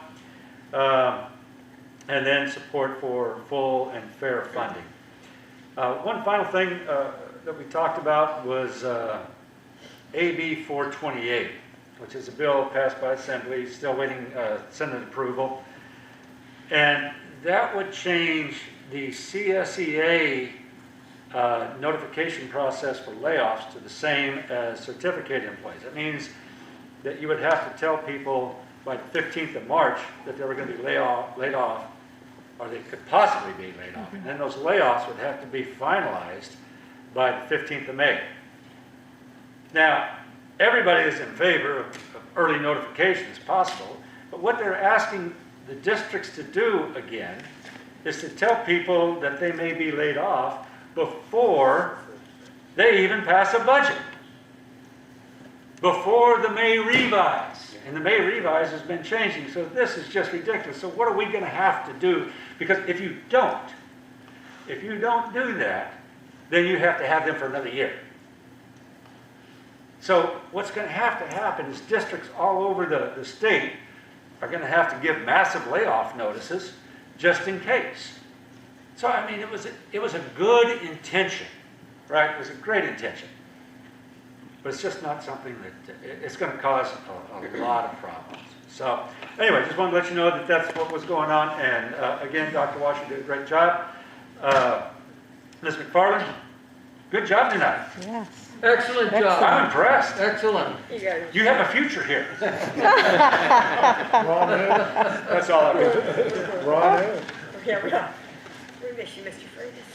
And then support for full and fair funding. One final thing that we talked about was AB 428, which is a bill passed by Assembly, still waiting Senate approval. And that would change the CSEA notification process for layoffs to the same as certificate employees. It means that you would have to tell people by the 15th of March that they were going to be laid off, or they could possibly be laid off. And then those layoffs would have to be finalized by the 15th of May. Now, everybody is in favor of early notification as possible, but what they're asking the districts to do again is to tell people that they may be laid off before they even pass a budget, before the May revise. And the May revise has been changing, so this is just ridiculous. So what are we going to have to do? Because if you don't do that, then you have to have them for another year. So what's going to happen is districts all over the state are going to have to give massive layoff notices just in case. So I mean, it was a good intention, right? It was a great intention. But it's just not something that, it's going to cause a lot of problems. So anyway, just wanted to let you know that that's what was going on. And again, Dr. Washer did a great job. Ms. McFarland, good job tonight. Yes. Excellent job. I'm impressed. Excellent. You have a future here. Ron, that's all I've got. Ron, Yeah, we miss you, Mr. Freitas.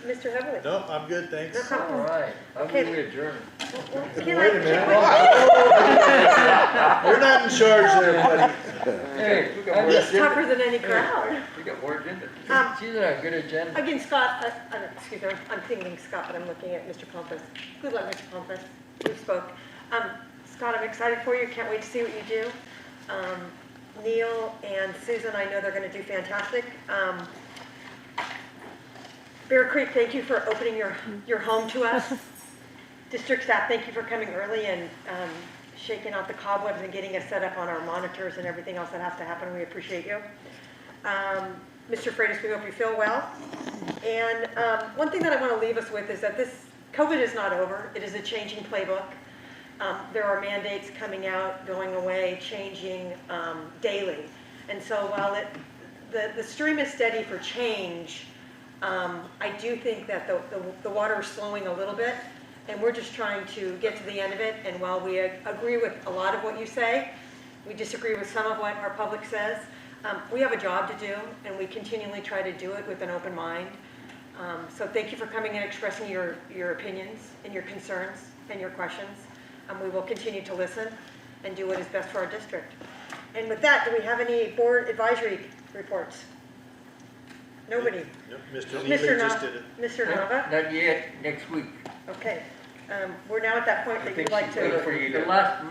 Mr. Heavily? no, I'm good, thanks. No problem. All right. How Okay. do we adjourn? Can Wait a minute. I, You're not in charge there, buddy. Hey, we got more He's agenda. tougher than any crowd. We got more agenda. She's on a good agenda. Again, Scott, excuse me, I'm thinking Scott, but I'm looking at Mr. Pompous. Good luck, Mr. Pompous. We spoke. Scott, I'm excited for you. Can't wait to see what you do. Neil and Susan, I know they're going to do fantastic. Bear Creek, thank you for opening your home to us. District staff, thank you for coming early and shaking out the cobwebs and getting us set up on our monitors and everything else that has to happen. We appreciate you. Mr. Freitas, we hope you feel well. And one thing that I want to leave us with is that this COVID is not over. It is a changing playbook. There are mandates coming out, going away, changing daily. And so while the stream is steady for change, I do think that the water is slowing a little bit, and we're just trying to get to the end of it. And while we agree with a lot of what you say, we disagree with some of what our public says. We have a job to do, and we continually try to do it with an open mind. So thank you for coming and expressing your opinions and your concerns and your questions. We will continue to listen and do what is best for our district. And with that, do we have any board advisory reports? Nobody. Nope, Mr. Neely just did it. Mr. Nava? Not yet, next week. Okay. We're now at that point that you'd like to. The last,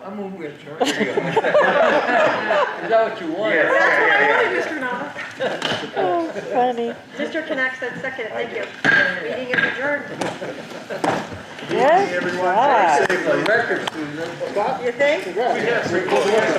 I'm moving with adjourn. Is that what you want? That's what I wanted, Mr. Nava. Oh, funny. Mr. Connect said second. Thank you. Meeting is adjourned. Yes. Everyone, drive safely. Record, Susan. You think? Yes.